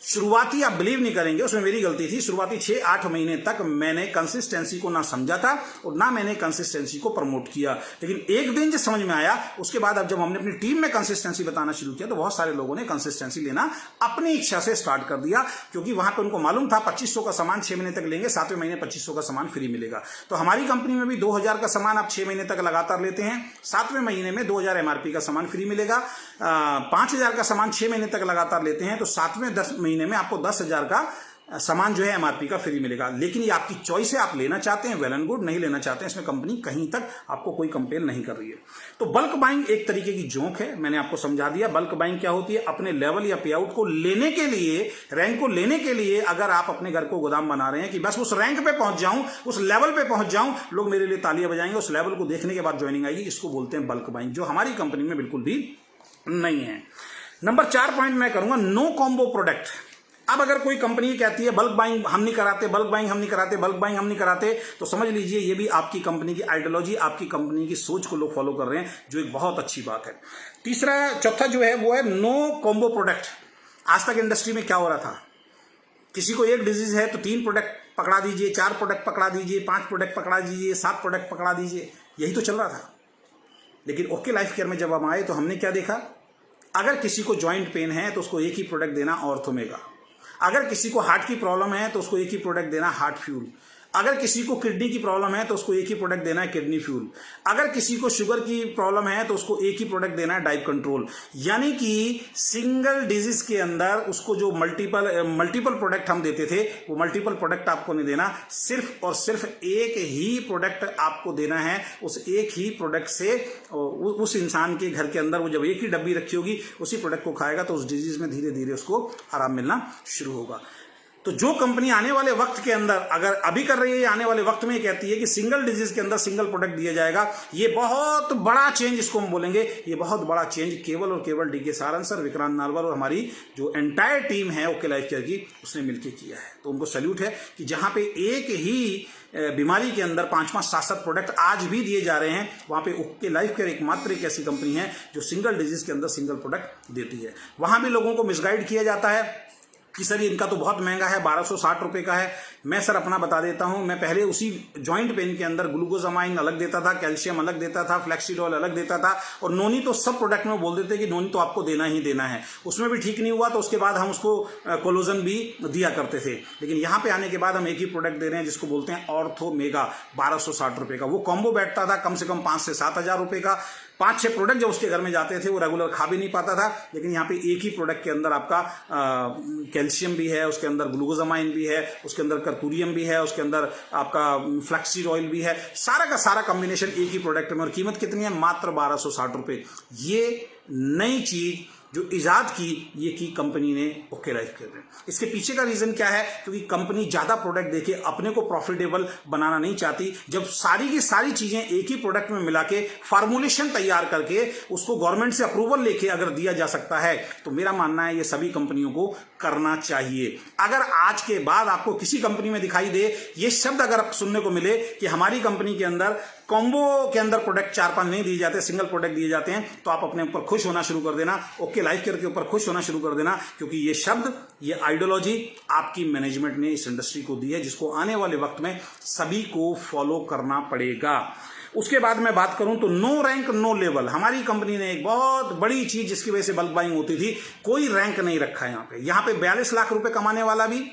शुरुआती, आप बिलीव नहीं करेंगे, उसमें मेरी गलती थी। शुरुआती 6-8 महीने तक मैंने कंसिस्टेंसी को ना समझा था और ना मैंने कंसिस्टेंसी को प्रमोट किया। लेकिन एक दिन जो समझ में आया, उसके बाद अब जब हमने अपनी टीम में कंसिस्टेंसी बताना शुरू किया तो बहुत सारे लोगों ने कंसिस्टेंसी लेना अपनी इच्छा से स्टार्ट कर दिया, क्योंकि वहां पर उनको मालूम था 2500 का सामान 6 महीने तक लेंगे, 7वें महीने 2500 का सामान फ्री मिलेगा। तो हमारी कंपनी में भी 2,000 का सामान आप 6 महीने तक लगातार लेते हैं, 7वें महीने में 2,000 एमआरपी का सामान फ्री मिलेगा। 5,000 का सामान 6 महीने तक लगातार लेते हैं तो 7वें 10 महीने में आपको 10,000 का सामान जो है एमआरपी का फ्री मिलेगा। लेकिन ये आपकी चॉइस है, आप लेना चाहते हैं वेल एंड गुड, नहीं लेना चाहते हैं, इसमें कंपनी कहीं तक आपको कोई कंपेल नहीं कर रही है। तो बल्क बाइंग एक तरीके की जोक है, मैंने आपको समझा दिया। बल्क बाइंग क्या होती है, अपने लेवल या पे आउट को लेने के लिए, रैंक को लेने के लिए, अगर आप अपने घर को गोदाम बना रहे हैं कि बस उस रैंक पे पहुंच जाऊं, उस लेवल पे पहुंच जाऊं, लोग मेरे लिए तालियां बजाएंगे, उस लेवल को देखने के बाद ज्वाइनिंग आएगी, इसको बोलते हैं बल्क बाइंग, जो हमारी कंपनी में बिल्कुल भी नहीं है। नंबर 4 पॉइंट मैं करूंगा, नो कॉम्बो प्रोडक्ट। अब अगर कोई कंपनी कहती है बल्क बाइंग हम नहीं कराते, बल्क बाइंग हम नहीं कराते, बल्क बाइंग हम नहीं कराते, तो समझ लीजिए ये भी आपकी कंपनी की आइडियोलॉजी, आपकी कंपनी की सोच को लोग फॉलो कर रहे हैं, जो एक बहुत अच्छी बात है। चौथा जो है वो है नो कॉम्बो प्रोडक्ट। आज तक इंडस्ट्री में क्या हो रहा था, किसी को एक डिजीज है तो 3 प्रोडक्ट पकड़ा दीजिए, 4 प्रोडक्ट पकड़ा दीजिए, 5 प्रोडक्ट पकड़ा दीजिए, 7 प्रोडक्ट पकड़ा दीजिए, यही तो चल रहा था। लेकिन ओके लाइफ केयर में जब हम आए तो हमने क्या देखा, अगर किसी को जॉइंट पेन है तो उसको एक ही प्रोडक्ट देना, ऑर्थोमेगा। अगर किसी को हार्ट की प्रॉब्लम है तो उसको एक ही प्रोडक्ट देना, हार्ट फ्यूल। अगर किसी को किडनी की प्रॉब्लम है तो उसको एक ही प्रोडक्ट देना है, किडनी फ्यूल। अगर किसी को शुगर की प्रॉब्लम है तो उसको एक ही प्रोडक्ट देना है, डाइट कंट्रोल। यानी कि सिंगल डिजीज के अंदर उसको जो मल्टीपल प्रोडक्ट हम देते थे, वो मल्टीपल प्रोडक्ट आपको नहीं देना, सिर्फ और सिर्फ एक ही प्रोडक्ट आपको देना है। उस एक ही प्रोडक्ट से उस इंसान के घर के अंदर वो जब एक ही डब्बी रखी होगी, उसी प्रोडक्ट को खाएगा तो उस डिजीज में धीरे धीरे उसको आराम मिलना शुरू होगा। तो जो कंपनी आने वाले वक्त के अंदर, अगर अभी कर रही है, आने वाले वक्त में कहती है कि सिंगल डिजीज के अंदर सिंगल प्रोडक्ट दिया जाएगा, ये बहुत बड़ा चेंज, इसको हम बोलेंगे ये बहुत बड़ा चेंज केवल और केवल डी के सारन सर, विक्रांत नालवर और हमारी जो एंटायर टीम है ओके लाइफ केयर की, उसने मिलकर किया है। तो उनको सैल्यूट है कि जहां पे एक ही बीमारी के अंदर 5-5, 7-7 प्रोडक्ट आज भी दिए जा रहे हैं, वहां पे ओके लाइफ केयर एकमात्र एक ऐसी कंपनी है जो सिंगल डिजीज के अंदर सिंगल प्रोडक्ट देती है। वहां भी लोगों को मिसगाइड किया जाता है कि सर इनका तो बहुत महंगा है, 1260 रुपए का है। मैं सर अपना बता देता हूं, मैं पहले उसी जॉइंट पेन के अंदर ग्लूकोजामाइन अलग देता था, कैल्शियम अलग देता था, फ्लेक्सीडोल अलग देता था, और नोनी तो सब प्रोडक्ट में बोल देते कि नोनी तो आपको देना ही देना है। उसमें भी ठीक नहीं हुआ तो उसके बाद हम उसको कोलोजन भी दिया करते थे। लेकिन यहां पे आने के बाद हम एक ही प्रोडक्ट दे रहे हैं जिसको बोलते हैं ऑर्थोमेगा, 1260 रुपए का। वो कॉम्बो बैठता था कम से कम 5 से 7 हजार रुपए का। 5-6 प्रोडक्ट जब उसके घर में जाते थे वो रेगुलर खा भी नहीं पाता था। लेकिन यहाँ पे एक ही प्रोडक्ट के अंदर आपका कैल्शियम भी है, उसके अंदर ग्लूकोजामाइन भी है, उसके अंदर कर्पूरियम भी है, उसके अंदर आपका फ्लैक्सीड ऑयल भी है, सारा का सारा कॉम्बिनेशन एक ही प्रोडक्ट में। और कीमत कितनी है? मात्र 1260 रुपए। ये नई चीज जो इजाद की, ये की कंपनी ने ओके लाइफ केयर में। इसके पीछे का रीजन क्या है? क्योंकि कंपनी ज्यादा प्रोडक्ट देके अपने को प्रॉफिटेबल बनाना नहीं चाहती। जब सारी की सारी चीजें एक ही प्रोडक्ट में मिला के फॉर्मुलेशन तैयार करके उसको गवर्नमेंट से अप्रूवल लेके अगर दिया जा सकता है, तो मेरा मानना है ये सभी कंपनियों को करना चाहिए। अगर आज के बाद आपको किसी कंपनी में दिखाई दे ये शब्द अगर सुनने को मिले कि हमारी कंपनी के अंदर कॉम्बो के अंदर प्रोडक्ट 4-5 नहीं दिए जाते, सिंगल प्रोडक्ट दिए जाते हैं, तो आप अपने ऊपर खुश होना शुरू कर देना, ओके लाइफ केयर के ऊपर खुश होना शुरू कर देना। क्योंकि ये शब्द, ये आइडियोलॉजी आपकी मैनेजमेंट ने इस इंडस्ट्री को दी है, जिसको आने वाले वक्त में सभी को फॉलो करना पड़ेगा। उसके बाद मैं बात करूं तो नो रैंक नो लेवल, हमारी कंपनी ने एक बहुत बड़ी चीज जिसकी वजह से बल्क बाइंग होती थी, कोई रैंक नहीं रखा है। यहाँ पे 42 लाख रुपए कमाने वाला भी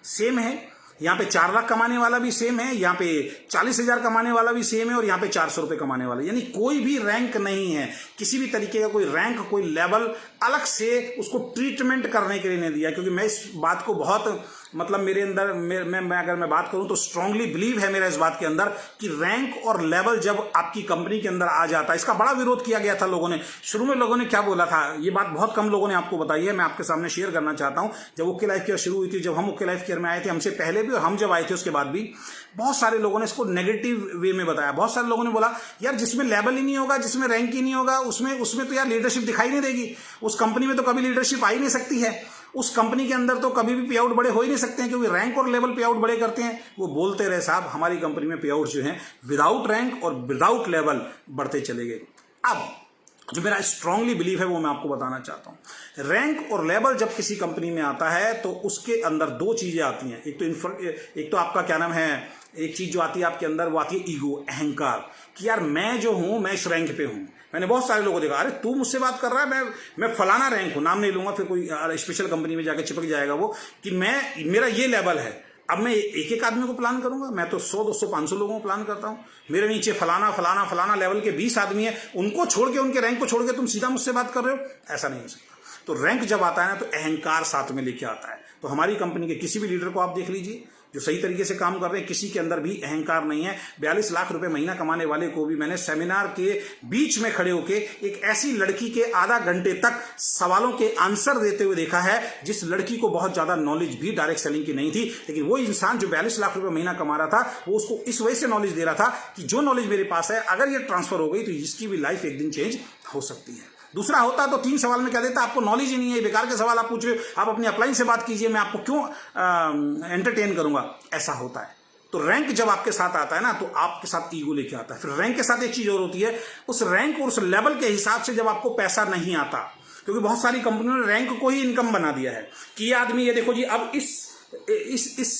सेम है, यहाँ पे 4 लाख कमाने वाला भी सेम है, यहाँ पे 40,000 कमाने वाला भी सेम है, और यहाँ पे 400 रुपए कमाने वाला, यानी कोई भी रैंक नहीं है। किसी भी तरीके का कोई रैंक, कोई लेवल अलग से उसको ट्रीटमेंट करने के लिए नहीं दिया। क्योंकि मैं इस बात को बहुत, मतलब मेरे अंदर मैं अगर मैं बात करूं तो स्ट्रांगली बिलीव है मेरा इस बात के अंदर कि रैंक और लेवल जब आपकी कंपनी के अंदर आ जाता है, इसका बड़ा विरोध किया गया था लोगों ने। शुरू में लोगों ने क्या बोला था, ये बात बहुत कम लोगों ने आपको बताई है, मैं आपके सामने शेयर करना चाहता हूं। जब ओके लाइफ केयर शुरू हुई थी, जब हम ओके लाइफ केयर में आए थे, हमसे पहले भी और हम जब आए थे उसके बाद भी बहुत सारे लोगों ने इसको नेगेटिव वे में बताया। बहुत सारे लोगों ने बोला यार जिसमें लेवल ही नहीं होगा, जिसमें रैंक ही नहीं होगा, उसमें तो यार लीडरशिप दिखाई नहीं देगी, उस कंपनी में तो कभी लीडरशिप आ ही नहीं सकती है, उस कंपनी के अंदर तो कभी भी पे आउट बड़े हो ही नहीं सकते हैं, क्योंकि रैंक और लेवल पे आउट बड़े करते हैं। वो बोलते रहे साहब, हमारी कंपनी में पे आउट जो है विदाउट रैंक और विदाउट लेवल बढ़ते चले गए। अब जो मेरा स्ट्रांगली बिलीव है वो मैं आपको बताना चाहता हूं। रैंक और लेवल जब किसी कंपनी में आता है तो उसके अंदर 2 चीजें आती हैं। एक तो आपका क्या नाम है, एक चीज जो आती है आपके अंदर वो आती है ईगो, अहंकार, कि यार मैं जो हूं मैं इस रैंक पे हूं। मैंने बहुत सारे लोगों को देखा, अरे तू मुझसे बात कर रहा है, मैं फलाना रैंक हूं, नाम नहीं लूंगा, फिर कोई स्पेशल कंपनी में जाकर चिपक जाएगा वो कि मेरा ये लेवल है। अब मैं एक एक आदमी को प्लान करूंगा? मैं तो 100, 200, 500 लोगों को प्लान करता हूं। मेरे नीचे फलाना फलाना फलाना लेवल के 20 आदमी है, उनको छोड़ के, उनके रैंक को छोड़ के तुम सीधा मुझसे बात कर रहे हो? ऐसा नहीं हो सकता। तो रैंक जब आता है ना तो अहंकार साथ में लेके आता है। तो हमारी कंपनी के किसी भी लीडर को आप देख लीजिए जो सही तरीके से काम कर रहे हैं, किसी के अंदर भी अहंकार नहीं है। 42 लाख रुपए महीना कमाने वाले को भी मैंने सेमिनार के बीच में खड़े होके एक ऐसी लड़की के आधा घंटे तक सवालों के आंसर देते हुए देखा है, जिस लड़की को बहुत ज्यादा नॉलेज भी डायरेक्ट सेलिंग की नहीं थी। लेकिन वो इंसान जो 42 लाख रुपए महीना कमा रहा था, वो उसको इस वजह से नॉलेज दे रहा था कि जो नॉलेज मेरे पास है, अगर ये ट्रांसफर हो गई तो इसकी भी लाइफ एक दिन चेंज हो सकती है। दूसरा होता तो 3 सवाल में कह देता आपको नॉलेज ही नहीं है, बेकार के सवाल आप पूछ रहे हो, आप अपनी अपलाइन से बात कीजिए, मैं आपको क्यों एंटरटेन करूंगा। ऐसा होता है। तो रैंक जब आपके साथ आता है ना तो आपके साथ ईगो लेके आता है। फिर रैंक के साथ एक चीज और होती है, उस रैंक और उस लेवल के हिसाब से जब आपको पैसा नहीं आता, क्योंकि बहुत सारी कंपनियों ने रैंक को ही इनकम बना दिया है कि ये आदमी, ये देखो जी, अब इस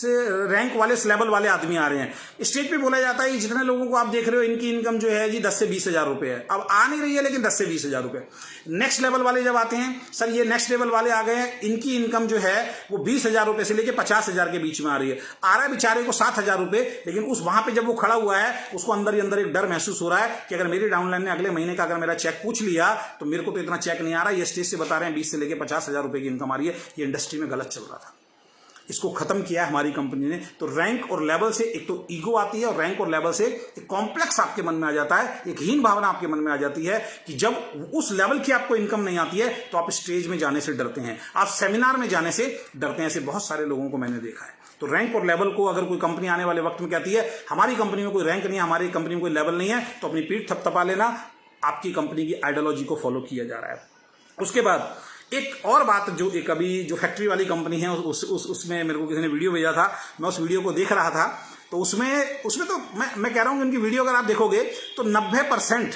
रैंक वाले, इस लेवल वाले आदमी आ रहे हैं। स्टेज पे बोला जाता है जितने लोगों को आप देख रहे हो इनकी इनकम जो है जी 10 से 20 हजार रुपए है। अब आ नहीं रही है लेकिन 10 से 20 हजार रुपए। नेक्स्ट लेवल वाले जब आते हैं, सर ये नेक्स्ट लेवल वाले आ गए हैं, इनकी इनकम जो है वो 20 हजार रुपए से लेकर 50 हजार के बीच में आ रही है। आ रहा है बेचारे को 7 हजार रुपए, लेकिन उस वहां पे जब वो खड़ा हुआ है उसको अंदर ही अंदर एक डर महसूस हो रहा है कि अगर मेरी डाउनलाइन ने अगले महीने का अगर मेरा चेक पूछ लिया तो मेरे को तो इतना चेक नहीं आ रहा। ये स्टेज से बता रहे हैं 20 से लेकर 50 हजार रुपए की इनकम आ रही है। ये इंडस्ट्री में गलत चल रहा था, इसको खत्म किया है हमारी कंपनी ने। तो रैंक और लेवल से एक तो ईगो आती है, और रैंक और लेवल से एक कॉम्प्लेक्स आपके मन में आ जाता है, एक हीन भावना आपके मन में आ जाती है कि जब उस लेवल की आपको इनकम नहीं आती है तो आप स्टेज में जाने से डरते हैं, आप सेमिनार में जाने से डरते हैं। ऐसे बहुत सारे लोगों को मैंने देखा है। तो रैंक और लेवल को अगर कोई कंपनी आने वाले वक्त में कहती है हमारी कंपनी में कोई रैंक नहीं है, हमारी कंपनी में कोई लेवल नहीं है, तो अपनी पीठ थपथपा लेना, आपकी कंपनी की आइडियोलॉजी को फॉलो किया जा रहा है। उसके बाद एक और बात, जो एक अभी जो फैक्ट्री वाली कंपनी है उसमें मेरे को किसी ने वीडियो भेजा था, मैं उस वीडियो को देख रहा था। तो उसमें तो मैं कह रहा हूं कि उनकी वीडियो अगर आप देखोगे तो 90%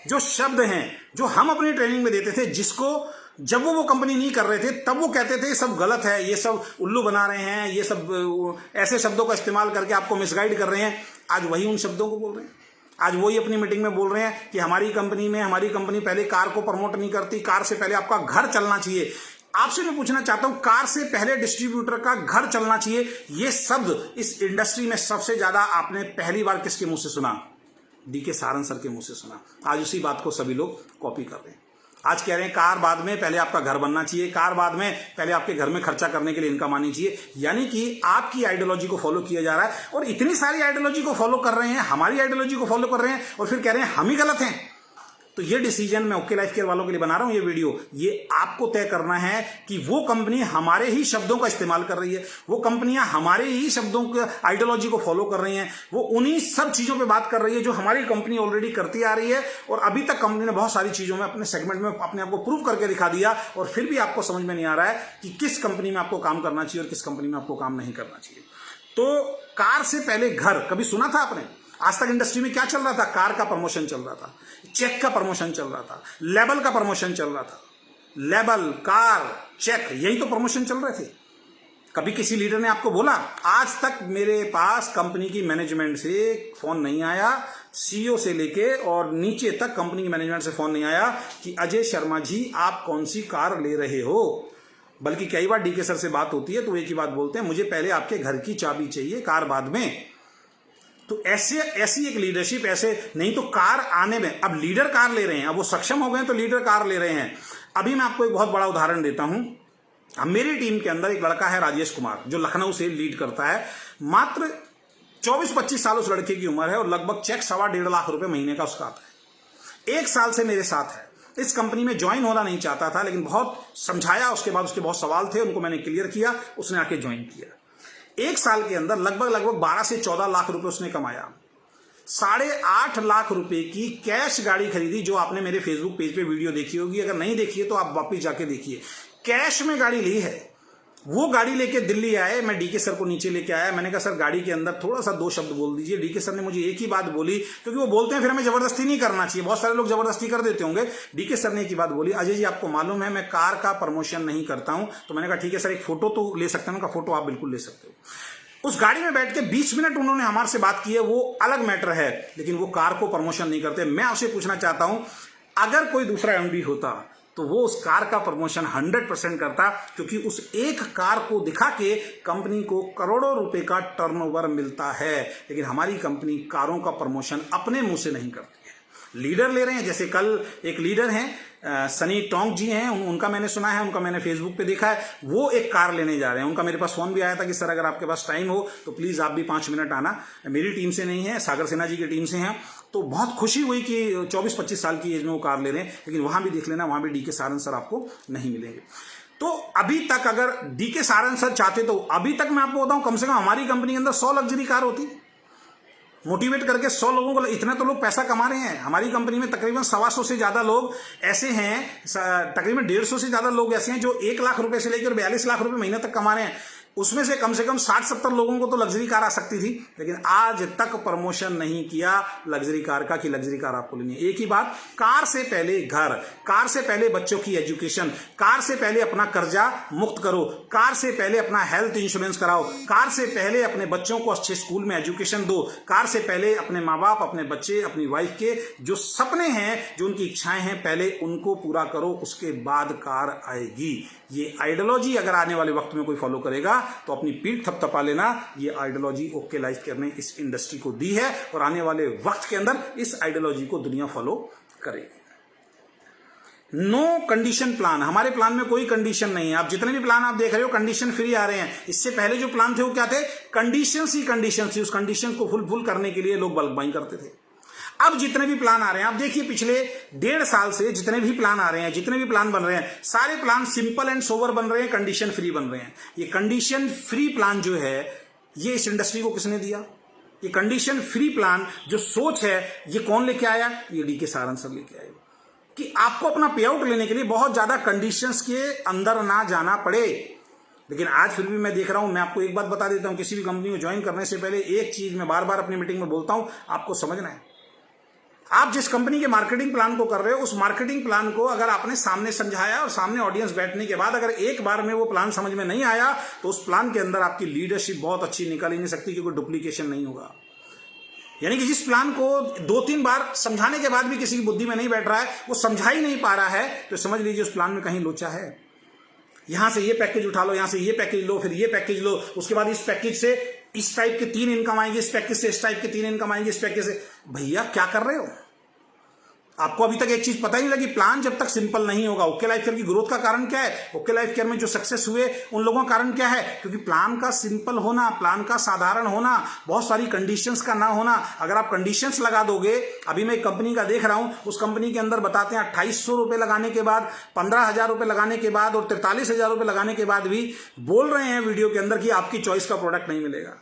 जो शब्द हैं जो हम अपनी ट्रेनिंग में देते थे, जिसको जब वो कंपनी नहीं कर रहे थे तब वो कहते थे ये सब गलत है, ये सब उल्लू बना रहे हैं, ये सब ऐसे शब्दों का इस्तेमाल करके आपको मिसगाइड कर रहे हैं, आज वही उन शब्दों को बोल रहे हैं। आज वही अपनी मीटिंग में बोल रहे हैं कि हमारी कंपनी पहले कार को प्रमोट नहीं करती, कार से पहले आपका घर चलना चाहिए। आपसे मैं पूछना चाहता हूं, कार से पहले डिस्ट्रीब्यूटर का घर चलना चाहिए, ये शब्द इस इंडस्ट्री में सबसे ज्यादा आपने पहली बार किसके मुंह से सुना? डीके सारन सर के मुंह से सुना। आज उसी बात को सभी लोग कॉपी कर रहे हैं। आज कह रहे हैं कार बाद में, पहले आपका घर बनना चाहिए, कार बाद में, पहले आपके घर में खर्चा करने के लिए इनकम आनी चाहिए। यानी कि आपकी आइडियोलॉजी को फॉलो किया जा रहा है, और इतनी सारी आइडियोलॉजी को फॉलो कर रहे हैं, हमारी आइडियोलॉजी को फॉलो कर रहे हैं, और फिर कह रहे हैं हम ही गलत हैं। तो ये डिसीजन मैं ओके लाइफ केयर वालों के लिए बना रहा हूं, ये वीडियो, ये आपको तय करना है कि वो कंपनी हमारे ही शब्दों का इस्तेमाल कर रही है, वो कंपनियां हमारे ही शब्दों के आइडियोलॉजी को फॉलो कर रही हैं, वो उन्हीं सब चीजों पे बात कर रही है जो हमारी कंपनी ऑलरेडी करती आ रही है। और अभी तक कंपनी ने बहुत सारी चीजों में अपने सेगमेंट में अपने आप को प्रूव करके दिखा दिया, और फिर भी आपको समझ में नहीं आ रहा है कि किस कंपनी में आपको काम करना चाहिए और किस कंपनी में आपको काम नहीं करना चाहिए। तो कार से पहले घर कभी सुना था आपने? आज तक इंडस्ट्री में क्या चल रहा था? कार का प्रमोशन चल रहा था, चेक का प्रमोशन चल रहा था, लेबल का प्रमोशन चल रहा था। लेबल, कार, चेक, यही तो प्रमोशन चल रहे थे। कभी किसी लीडर ने आपको बोला? आज तक मेरे पास कंपनी की मैनेजमेंट से फोन नहीं आया, सीईओ से लेके और नीचे तक कंपनी की मैनेजमेंट से फोन नहीं आया कि अजय शर्मा जी आप कौन सी कार ले रहे हो। बल्कि कई बार डीके सर से बात होती है तो एक ही बात बोलते हैं, मुझे पहले आपके घर की चाबी चाहिए, कार बाद में। तो ऐसी एक लीडरशिप, ऐसे नहीं तो कार आने में, अब लीडर कार ले रहे हैं, अब वो सक्षम हो गए तो लीडर कार ले रहे हैं। अभी मैं आपको एक बहुत बड़ा उदाहरण देता हूं। अब मेरी टीम के अंदर एक लड़का है राजेश कुमार, जो लखनऊ से लीड करता है। मात्र 24-25 साल उस लड़के की उम्र है, और लगभग चेक 1.25 लाख रुपए महीने का उसका आता है। 1 साल से मेरे साथ है। इस कंपनी में ज्वाइन होना नहीं चाहता था, लेकिन बहुत समझाया, उसके बाद उसके बहुत सवाल थे, उनको मैंने क्लियर किया, उसने आके ज्वाइन किया। 1 साल के अंदर लगभग 12 से 14 लाख रुपए उसने कमाया। 8.5 लाख रुपए की कैश गाड़ी खरीदी, जो आपने मेरे फेसबुक पेज पे वीडियो देखी होगी, अगर नहीं देखी है तो आप वापिस जाके देखिए। कैश में गाड़ी ली है। वो गाड़ी लेके दिल्ली आए, मैं डीके सर को नीचे लेके आया, मैंने कहा सर गाड़ी के अंदर थोड़ा सा 2 शब्द बोल दीजिए। डीके सर ने मुझे एक ही बात बोली, क्योंकि वो बोलते हैं फिर हमें जबरदस्ती नहीं करना चाहिए, बहुत सारे लोग जबरदस्ती कर देते होंगे। डीके सर ने एक ही बात बोली, अजय जी आपको मालूम है मैं कार का प्रमोशन नहीं करता हूं। तो मैंने कहा ठीक है सर, एक फोटो तो ले सकते हैं? उनका फोटो आप बिल्कुल ले सकते हो। उस गाड़ी में बैठ के 20 मिनट उन्होंने हमारे से बात की है, वो अलग मैटर है, लेकिन वो कार को प्रमोशन नहीं करते। मैं आपसे पूछना चाहता हूं, अगर कोई दूसरा एमडी होता तो वो उस कार का प्रमोशन 100% करता, क्योंकि उस एक कार को दिखा के कंपनी को करोड़ों रुपए का टर्नओवर मिलता है। लेकिन हमारी कंपनी कारों का प्रमोशन अपने मुंह से नहीं करती है। लीडर ले रहे हैं, जैसे कल एक लीडर हैं सनी टोंग जी हैं, उनका मैंने सुना है, उनका मैंने फेसबुक पे देखा है, वो एक कार लेने जा रहे हैं। उनका मेरे पास फोन भी आया था कि सर अगर आपके पास टाइम हो तो प्लीज आप भी 5 मिनट आना। मेरी टीम से नहीं है, सागर सिन्हा जी की टीम से हैं। तो बहुत खुशी हुई कि 24-25 साल की एज में वो कार ले रहे हैं। लेकिन वहां भी देख लेना, वहां भी डीके सारन सर आपको नहीं मिलेंगे। तो अभी तक अगर डीके सारन सर चाहते तो अभी तक मैं आपको बताऊं, कम से कम हमारी कंपनी के अंदर 100 लग्जरी कार होती। मोटिवेट करके 100 लोगों को, इतने तो लोग पैसा कमा रहे हैं। हमारी कंपनी में तकरीबन 125 से ज्यादा लोग ऐसे हैं, तकरीबन 150 से ज्यादा लोग ऐसे हैं जो 1 लाख रुपए से लेकर 42 लाख रुपए महीने तक कमा रहे हैं। उसमें से कम 60-70 लोगों को तो लग्जरी कार आ सकती थी, लेकिन आज तक प्रमोशन नहीं किया लग्जरी कार का कि लग्जरी कार आपको लेनी है। एक ही बात, कार से पहले घर, कार से पहले बच्चों की एजुकेशन, कार से पहले अपना कर्जा मुक्त करो, कार से पहले अपना हेल्थ इंश्योरेंस कराओ, कार से पहले अपने बच्चों को अच्छे स्कूल में एजुकेशन दो, कार से पहले अपने माँ बाप, अपने बच्चे, अपनी वाइफ के जो सपने हैं, जो उनकी इच्छाएं हैं, पहले उनको पूरा करो, उसके बाद कार आएगी। ये आइडियोलॉजी अगर आने वाले वक्त में कोई फॉलो करेगा तो अपनी पीठ थपथपा लेना। ये आइडियोलॉजी ओके लाइफ केयर ने इस इंडस्ट्री को दी है और आने वाले वक्त के अंदर इस आइडियोलॉजी को दुनिया फॉलो करेगी। नो कंडीशन प्लान, हमारे प्लान में कोई कंडीशन नहीं है। आप जितने भी प्लान आप देख रहे हो कंडीशन फ्री आ रहे हैं। इससे पहले जो प्लान थे वो क्या थे? कंडीशंस ही कंडीशन थी। उस कंडीशन को फुलफिल करने के लिए लोग बल्क बाइंग करते थे। अब जितने भी प्लान आ रहे हैं, आप देखिए पिछले 1.5 साल से जितने भी प्लान आ रहे हैं, जितने भी प्लान बन रहे हैं, सारे प्लान सिंपल एंड सोबर बन रहे हैं, कंडीशन फ्री बन रहे हैं। ये कंडीशन फ्री प्लान जो है, ये इस इंडस्ट्री को किसने दिया? ये कंडीशन फ्री प्लान जो सोच है, ये कौन लेके आया? ये डी के सारन सर लेके आए कि आपको अपना पे आउट लेने के लिए बहुत ज्यादा कंडीशंस के अंदर ना जाना पड़े। लेकिन आज फिर भी मैं देख रहा हूं, मैं आपको एक बात बता देता हूं, किसी भी कंपनी को ज्वाइन करने से पहले एक चीज मैं बार बार अपनी मीटिंग में बोलता हूं, आपको समझना है। आप जिस कंपनी के मार्केटिंग प्लान को कर रहे हो, उस मार्केटिंग प्लान को अगर आपने सामने समझाया और सामने ऑडियंस बैठने के बाद अगर एक बार में वो प्लान समझ में नहीं आया, तो उस प्लान के अंदर आपकी लीडरशिप बहुत अच्छी निकल ही नहीं सकती, क्योंकि डुप्लीकेशन नहीं होगा। यानी कि जिस प्लान को 2-3 बार समझाने के बाद भी किसी की बुद्धि में नहीं बैठ रहा है, वो समझा ही नहीं पा रहा है, तो समझ लीजिए उस प्लान में कहीं लोचा है। यहां से ये पैकेज उठा लो, यहां से ये पैकेज लो, फिर ये पैकेज लो, उसके बाद इस पैकेज से इस टाइप के 3 इनकम आएंगे, इस पैकेज से इस टाइप के 3 इनकम आएंगे, इस पैकेज से। भैया क्या कर रहे हो? आपको अभी तक एक चीज पता ही नहीं लगी, प्लान जब तक सिंपल नहीं होगा। ओके लाइफ केयर की ग्रोथ का कारण क्या है? ओके लाइफ केयर में जो सक्सेस हुए उन लोगों का कारण क्या है? क्योंकि प्लान का सिंपल होना, प्लान का साधारण होना, बहुत सारी कंडीशंस का ना होना। अगर आप कंडीशंस लगा दोगे, अभी मैं एक कंपनी का देख रहा हूं, उस कंपनी के अंदर बताते हैं 2800 रुपए लगाने के बाद, 15,000 रुपए लगाने के बाद और 43,000 रुपए लगाने के बाद भी बोल रहे हैं वीडियो के अंदर कि आपकी चॉइस का प्रोडक्ट नहीं मिलेगा।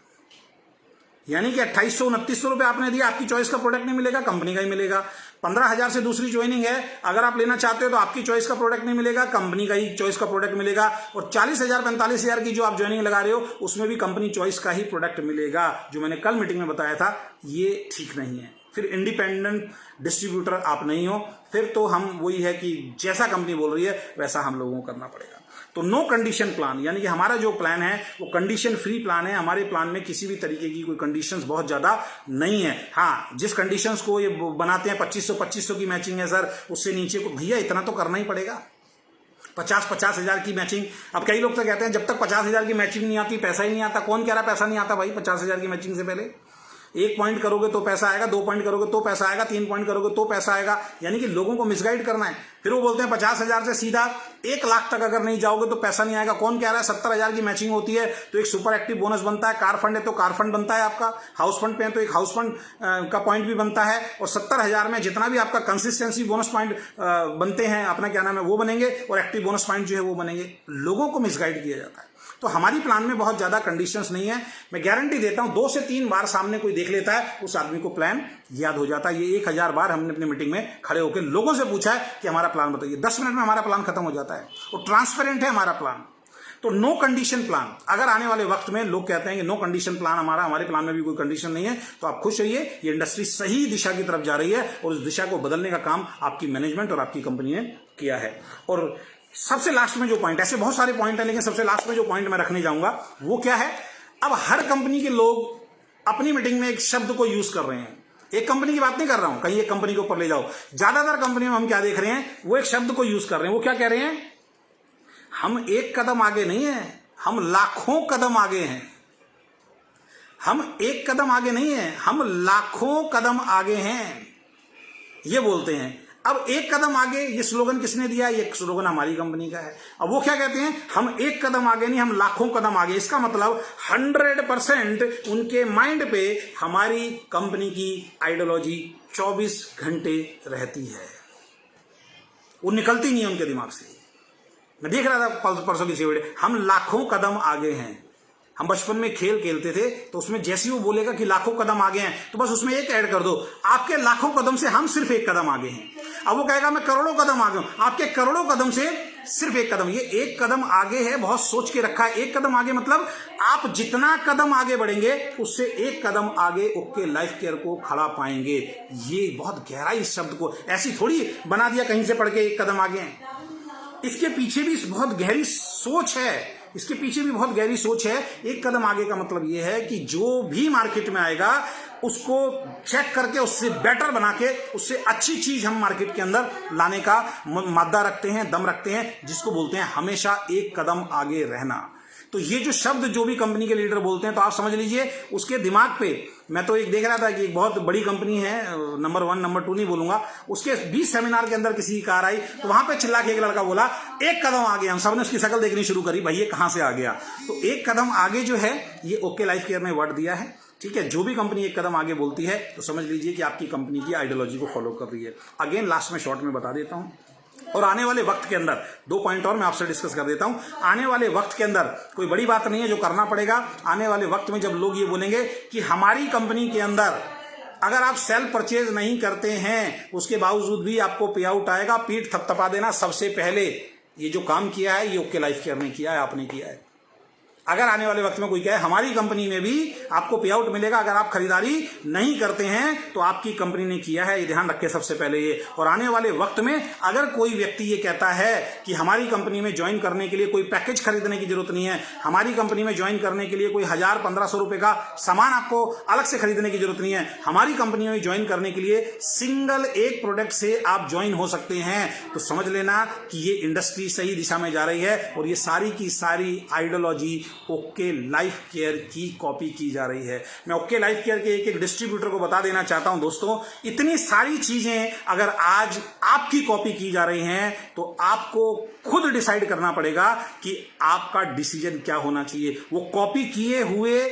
यानी कि 2800-2900 रुपए आपने दिया, आपकी चॉइस का प्रोडक्ट नहीं मिलेगा, कंपनी का ही मिलेगा। 15,000 से दूसरी ज्वाइनिंग है, अगर आप लेना चाहते हो तो आपकी चॉइस का प्रोडक्ट नहीं मिलेगा, कंपनी का ही चॉइस का प्रोडक्ट मिलेगा। और 40,000-45,000 की जो आप ज्वाइनिंग लगा रहे हो, उसमें भी कंपनी चॉइस का ही प्रोडक्ट मिलेगा। जो मैंने कल मीटिंग में बताया था, ये ठीक नहीं है। फिर इंडिपेंडेंट डिस्ट्रीब्यूटर आप नहीं हो, फिर तो हम वही है कि जैसा कंपनी बोल रही है वैसा हम लोगों को करना पड़ेगा। तो नो कंडीशन प्लान, यानी कि हमारा जो प्लान है वो कंडीशन फ्री प्लान है। हमारे प्लान में किसी भी तरीके की कोई कंडीशंस बहुत ज्यादा नहीं है। हाँ, जिस कंडीशंस को ये बनाते हैं 2500 की मैचिंग है सर, उससे नीचे को भैया इतना तो करना ही पड़ेगा। 50 हजार की मैचिंग। अब कई लोग तो कहते हैं जब तक 50,000 की मैचिंग नहीं आती पैसा ही नहीं आता। कौन कह रहा पैसा नहीं आता भाई? 50,000 की मैचिंग से पहले 1 पॉइंट करोगे तो पैसा आएगा, 2 पॉइंट करोगे तो पैसा आएगा, 3 पॉइंट करोगे तो पैसा आएगा। यानी कि लोगों को मिसगाइड करना है। फिर वो बोलते हैं 50,000 से सीधा 1 लाख तक अगर नहीं जाओगे तो पैसा नहीं आएगा। कौन कह रहा है? 70,000 की मैचिंग होती है तो एक सुपर एक्टिव बोनस बनता है, कार फंड है तो कार फंड बनता है आपका, हाउस फंड पे है तो एक हाउस फंड का पॉइंट भी बनता है। और 70,000 में जितना भी आपका कंसिस्टेंसी बोनस पॉइंट बनते हैं, अपना क्या नाम है, वो बनेंगे और एक्टिव बोनस पॉइंट जो है वो बनेंगे। लोगों को मिसगाइड किया जाता है। तो हमारी प्लान में बहुत ज्यादा कंडीशंस नहीं है। मैं गारंटी देता हूं 2 से 3 बार सामने कोई देख लेता है, उस आदमी को प्लान याद हो जाता है। ये 1000 बार हमने अपनी मीटिंग में खड़े होकर लोगों से पूछा है कि हमारा प्लान बताइए। 10 मिनट में हमारा प्लान खत्म हो जाता है और ट्रांसपेरेंट है हमारा प्लान। तो नो कंडीशन प्लान। अगर आने वाले वक्त में लोग कहते हैं कि नो कंडीशन प्लान हमारे प्लान में भी कोई कंडीशन नहीं है, तो आप खुश रहिए। ये इंडस्ट्री सही दिशा की तरफ जा रही है और उस दिशा को बदलने का काम आपकी मैनेजमेंट और आपकी कंपनी ने किया है। और सबसे लास्ट में जो पॉइंट, ऐसे बहुत सारे पॉइंट है लेकिन सबसे लास्ट में जो पॉइंट मैं रखने जाऊंगा वो क्या है? अब हर कंपनी के लोग अपनी मीटिंग में एक शब्द को यूज कर रहे हैं। एक कंपनी की बात नहीं कर रहा हूं, कहीं एक कंपनी के ऊपर ले जाओ। ज्यादातर कंपनियों में हम क्या देख रहे हैं? वो एक शब्द को यूज कर रहे हैं। वो क्या कह रहे हैं? हम 1 कदम आगे नहीं है, हम लाखों कदम आगे हैं। हम 1 कदम आगे नहीं है, हम लाखों कदम आगे हैं, ये बोलते हैं। अब 1 कदम आगे, ये स्लोगन किसने दिया? ये स्लोगन हमारी कंपनी का है। अब वो क्या कहते हैं? हम 1 कदम आगे नहीं, हम लाखों कदम आगे। इसका मतलब 100% उनके माइंड पे हमारी कंपनी की आइडियोलॉजी 24 घंटे रहती है, वो निकलती नहीं है उनके दिमाग से। मैं देख रहा था परसों की वीडियो, हम लाखों कदम आगे हैं। हम बचपन में खेल खेलते थे तो उसमें जैसे ही वो बोलेगा कि लाखों कदम आगे हैं, तो बस उसमें एक ऐड कर दो, आपके लाखों कदम से हम सिर्फ 1 कदम आगे हैं। अब वो कहेगा मैं करोड़ों कदम आगे हूं, आपके करोड़ों कदम से सिर्फ एक कदम, ये एक कदम आगे है, बहुत सोच के रखा है। एक कदम आगे मतलब आप जितना कदम आगे बढ़ेंगे उससे एक कदम आगे ओके लाइफ केयर को खड़ा पाएंगे। ये बहुत गहराई इस शब्द को ऐसी थोड़ी बना दिया कहीं से पढ़ के एक कदम आगे हैं। इसके पीछे भी बहुत गहरी सोच है, इसके पीछे भी बहुत गहरी सोच है। एक कदम आगे का मतलब यह है कि जो भी मार्केट में आएगा उसको चेक करके उससे बेटर बना के उससे अच्छी चीज हम मार्केट के अंदर लाने का मादा रखते हैं, दम रखते हैं, जिसको बोलते हैं हमेशा एक कदम आगे रहना। तो ये जो शब्द जो भी कंपनी के लीडर बोलते हैं तो आप समझ लीजिए उसके दिमाग पे। मैं तो एक देख रहा था कि एक बहुत बड़ी कंपनी है, नंबर 1 नंबर 2 नहीं बोलूंगा, उसके 20 सेमिनार के अंदर किसी की कार आई तो वहां पे चिल्ला के एक लड़का बोला एक कदम आगे। हम सबने उसकी शक्ल देखनी शुरू करी, भाई ये कहां से आ गया। तो एक कदम आगे जो है ये ओके लाइफ केयर में वर्ड दिया है। ठीक है, जो भी कंपनी एक कदम आगे बोलती है तो समझ लीजिए कि आपकी कंपनी की आइडियोलॉजी को फॉलो कर रही है। अगेन लास्ट में शॉर्ट में बता देता हूं, और आने वाले वक्त के अंदर 2 पॉइंट और मैं आपसे डिस्कस कर देता हूं। आने वाले वक्त के अंदर कोई बड़ी बात नहीं है जो करना पड़ेगा। आने वाले वक्त में जब लोग ये बोलेंगे कि हमारी कंपनी के अंदर अगर आप सेल परचेज नहीं करते हैं उसके बावजूद भी आपको पे आउट आएगा, पीठ थपथपा देना। सबसे पहले ये जो काम किया है ये ओके लाइफ केयर ने किया है, आपने किया है। अगर आने वाले वक्त में कोई कहे हमारी कंपनी में भी आपको पे आउट मिलेगा अगर आप खरीदारी नहीं करते हैं, तो आपकी कंपनी ने किया है, ये ध्यान रखें सबसे पहले ये। और आने वाले वक्त में अगर कोई व्यक्ति ये कहता है कि हमारी कंपनी में ज्वाइन करने के लिए कोई पैकेज खरीदने की जरूरत नहीं है, हमारी कंपनी में ज्वाइन करने के लिए कोई 1000-1500 रुपए का सामान आपको अलग से खरीदने की जरूरत नहीं है, हमारी कंपनी में ज्वाइन करने के लिए सिंगल एक प्रोडक्ट से आप ज्वाइन हो सकते हैं, तो समझ लेना कि ये इंडस्ट्री सही दिशा में जा रही है। और ये सारी की सारी आइडियोलॉजी ओके लाइफ केयर की कॉपी की जा रही है। मैं ओके लाइफ केयर के एक एक डिस्ट्रीब्यूटर को बता देना चाहता हूं दोस्तों, इतनी सारी चीजें अगर आज आपकी कॉपी की जा रही हैं तो आपको खुद डिसाइड करना पड़ेगा कि आपका डिसीजन क्या होना चाहिए। वो कॉपी किए हुए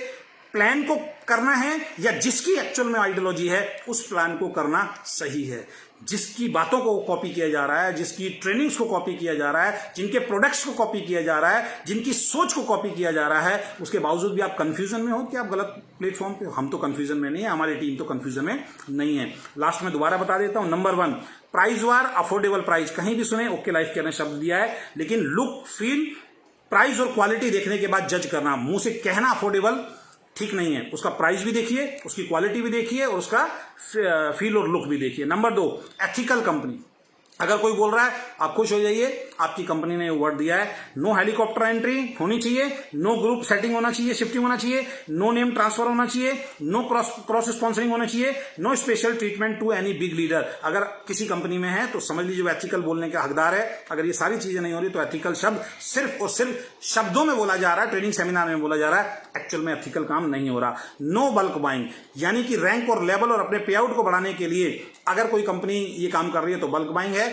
प्लान को करना है या जिसकी एक्चुअल में आइडियोलॉजी है उस प्लान को करना सही है। जिसकी बातों को कॉपी किया जा रहा है, जिसकी ट्रेनिंग्स को कॉपी किया जा रहा है, जिनके प्रोडक्ट्स को कॉपी किया जा रहा है, जिनकी सोच को कॉपी किया जा रहा है, उसके बावजूद भी आप कंफ्यूजन में हो कि आप गलत प्लेटफॉर्म पे हो। हम तो कंफ्यूजन में नहीं है, हमारी टीम तो कंफ्यूजन में नहीं है। लास्ट में दोबारा बता देता हूं, नंबर 1 प्राइस वार अफोर्डेबल प्राइस। कहीं भी सुने ओके लाइफ केयर ने शब्द दिया है, लेकिन लुक फील प्राइस और क्वालिटी देखने के बाद जज करना। मुंह से कहना अफोर्डेबल ठीक नहीं है, उसका प्राइस भी देखिए, उसकी क्वालिटी भी देखिए और उसका फील और लुक भी देखिए। Number 2 ethical company. अगर कोई बोल रहा है आप खुश हो जाइए, आपकी कंपनी ने वर्ड दिया है। नो हेलीकॉप्टर एंट्री होनी चाहिए, नो ग्रुप सेटिंग होना चाहिए, शिफ्टिंग होना चाहिए, नो नेम ट्रांसफर होना चाहिए, नो क्रॉस स्पॉन्सरिंग होना चाहिए, no special treatment to any big leader. अगर किसी कंपनी में है तो समझ लीजिए वो एथिकल बोलने का हकदार है। अगर ये सारी चीजें नहीं हो रही तो एथिकल शब्द सिर्फ और सिर्फ शब्दों में बोला जा रहा है, ट्रेनिंग सेमिनार में बोला जा रहा है, एक्चुअल में एथिकल काम नहीं हो रहा। नो बल्क बाइंग, यानी कि रैंक और लेवल और अपने पे आउट को बढ़ाने के लिए अगर कोई कंपनी ये काम कर रही है तो बल्क बाइंग है।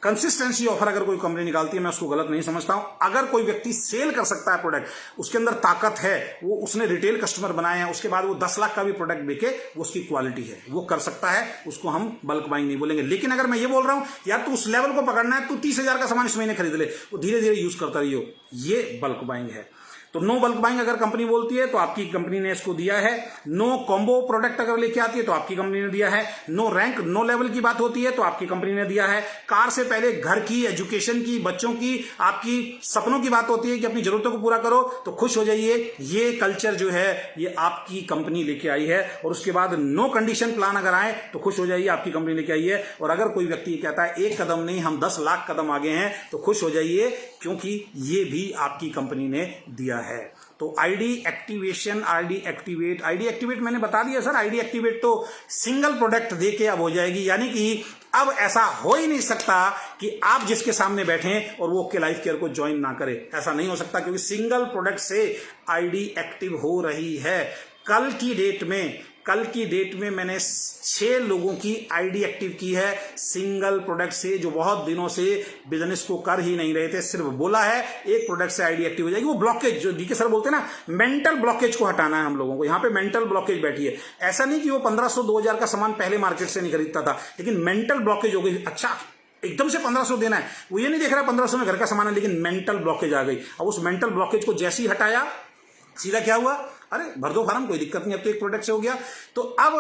कंसिस्टेंसी ऑफर अगर कोई कंपनी निकालती है मैं उसको गलत नहीं समझता हूं। अगर कोई व्यक्ति सेल कर सकता है प्रोडक्ट, उसके अंदर ताकत है, वो उसने रिटेल कस्टमर बनाए हैं, उसके बाद वो 10 लाख का भी प्रोडक्ट बेचे, वो उसकी क्वालिटी है, वो कर सकता है, उसको हम बल्क बाइंग नहीं बोलेंगे। लेकिन अगर मैं ये बोल रहा हूं यार तू उस लेवल को पकड़ना है, तू 30,000 का सामान इस महीने खरीद ले, वो धीरे धीरे यूज करता रहियो, ये बल्क बाइंग है। तो नो बल्क बाइंग अगर कंपनी बोलती है तो आपकी कंपनी ने इसको दिया है। नो कॉम्बो प्रोडक्ट अगर लेके आती है तो आपकी कंपनी ने दिया है। नो रैंक नो लेवल की बात होती है तो आपकी कंपनी ने दिया है। कार से पहले घर की, एजुकेशन की, बच्चों की, आपकी सपनों की बात होती है कि अपनी जरूरतों को पूरा करो, तो खुश हो जाइए, ये कल्चर जो है ये आपकी कंपनी लेके आई है। और उसके बाद नो कंडीशन प्लान अगर आए तो खुश हो जाइए, आपकी कंपनी लेके आई है। और अगर कोई व्यक्ति कहता है एक कदम नहीं हम 10 लाख कदम आगे हैं, तो खुश हो जाइए, क्योंकि ये भी आपकी कंपनी ने दिया है। तो आईडी एक्टिवेशन, आईडी एक्टिवेट मैंने बता दिया सर। आईडी एक्टिवेट तो सिंगल प्रोडक्ट दे के अब हो जाएगी, यानी कि अब ऐसा हो ही नहीं सकता कि आप जिसके सामने बैठे और वो ओके लाइफ केयर को ज्वाइन ना करे। ऐसा नहीं हो सकता, क्योंकि सिंगल प्रोडक्ट से आईडी एक्टिव हो रही है। कल की डेट में मैंने 6 लोगों की आईडी एक्टिव की है सिंगल प्रोडक्ट से, जो बहुत दिनों से बिजनेस को कर ही नहीं रहे थे। सिर्फ बोला है एक प्रोडक्ट से आईडी एक्टिव हो जाएगी। वो ब्लॉकेज जो डीके सर बोलते हैं ना, मेंटल ब्लॉकेज को हटाना है हम लोगों को। यहाँ पे मेंटल ब्लॉकेज बैठी है। ऐसा नहीं कि वो 1500-2000 का सामान पहले मार्केट से नहीं खरीदता था, लेकिन मेंटल ब्लॉकेज हो गई। अच्छा एकदम से 1500 देना है, वो ये नहीं देख रहा 1500 में घर का सामान है, लेकिन मेंटल ब्लॉकेज आ गई। अब उस मेंटल ब्लॉकेज को जैसे ही हटाया, सीधा क्या हुआ, अरे भर दो फार्म, कोई दिक्कत नहीं, अब तो एक प्रोडक्ट से हो गया। तो अब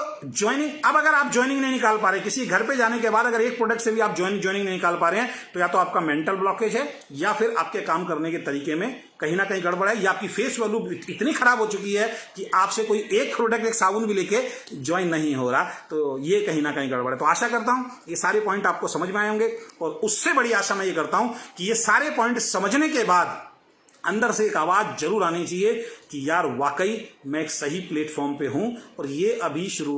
अगर आप ज्वाइनिंग नहीं निकाल पा रहे, किसी घर पे जाने के बाद अगर एक प्रोडक्ट से भी आप ज्वाइनिंग नहीं निकाल पा रहे हैं, तो या तो आपका मेंटल ब्लॉकेज है, या फिर आपके काम करने के तरीके में कहीं ना कहीं गड़बड़ है, या आपकी फेस वैल्यू इतनी खराब हो चुकी है कि आपसे कोई एक प्रोडक्ट, एक साबुन भी लेके ज्वाइन नहीं हो रहा। तो ये कहीं ना कहीं गड़बड़ है। तो आशा करता हूं ये सारे पॉइंट आपको समझ में आए होंगे, और उससे बड़ी आशा मैं ये करता हूं कि ये सारे पॉइंट समझने के बाद अंदर से एक आवाज जरूर आनी चाहिए कि यार वाकई मैं एक सही प्लेटफॉर्म पे हूं, और ये अभी शुरू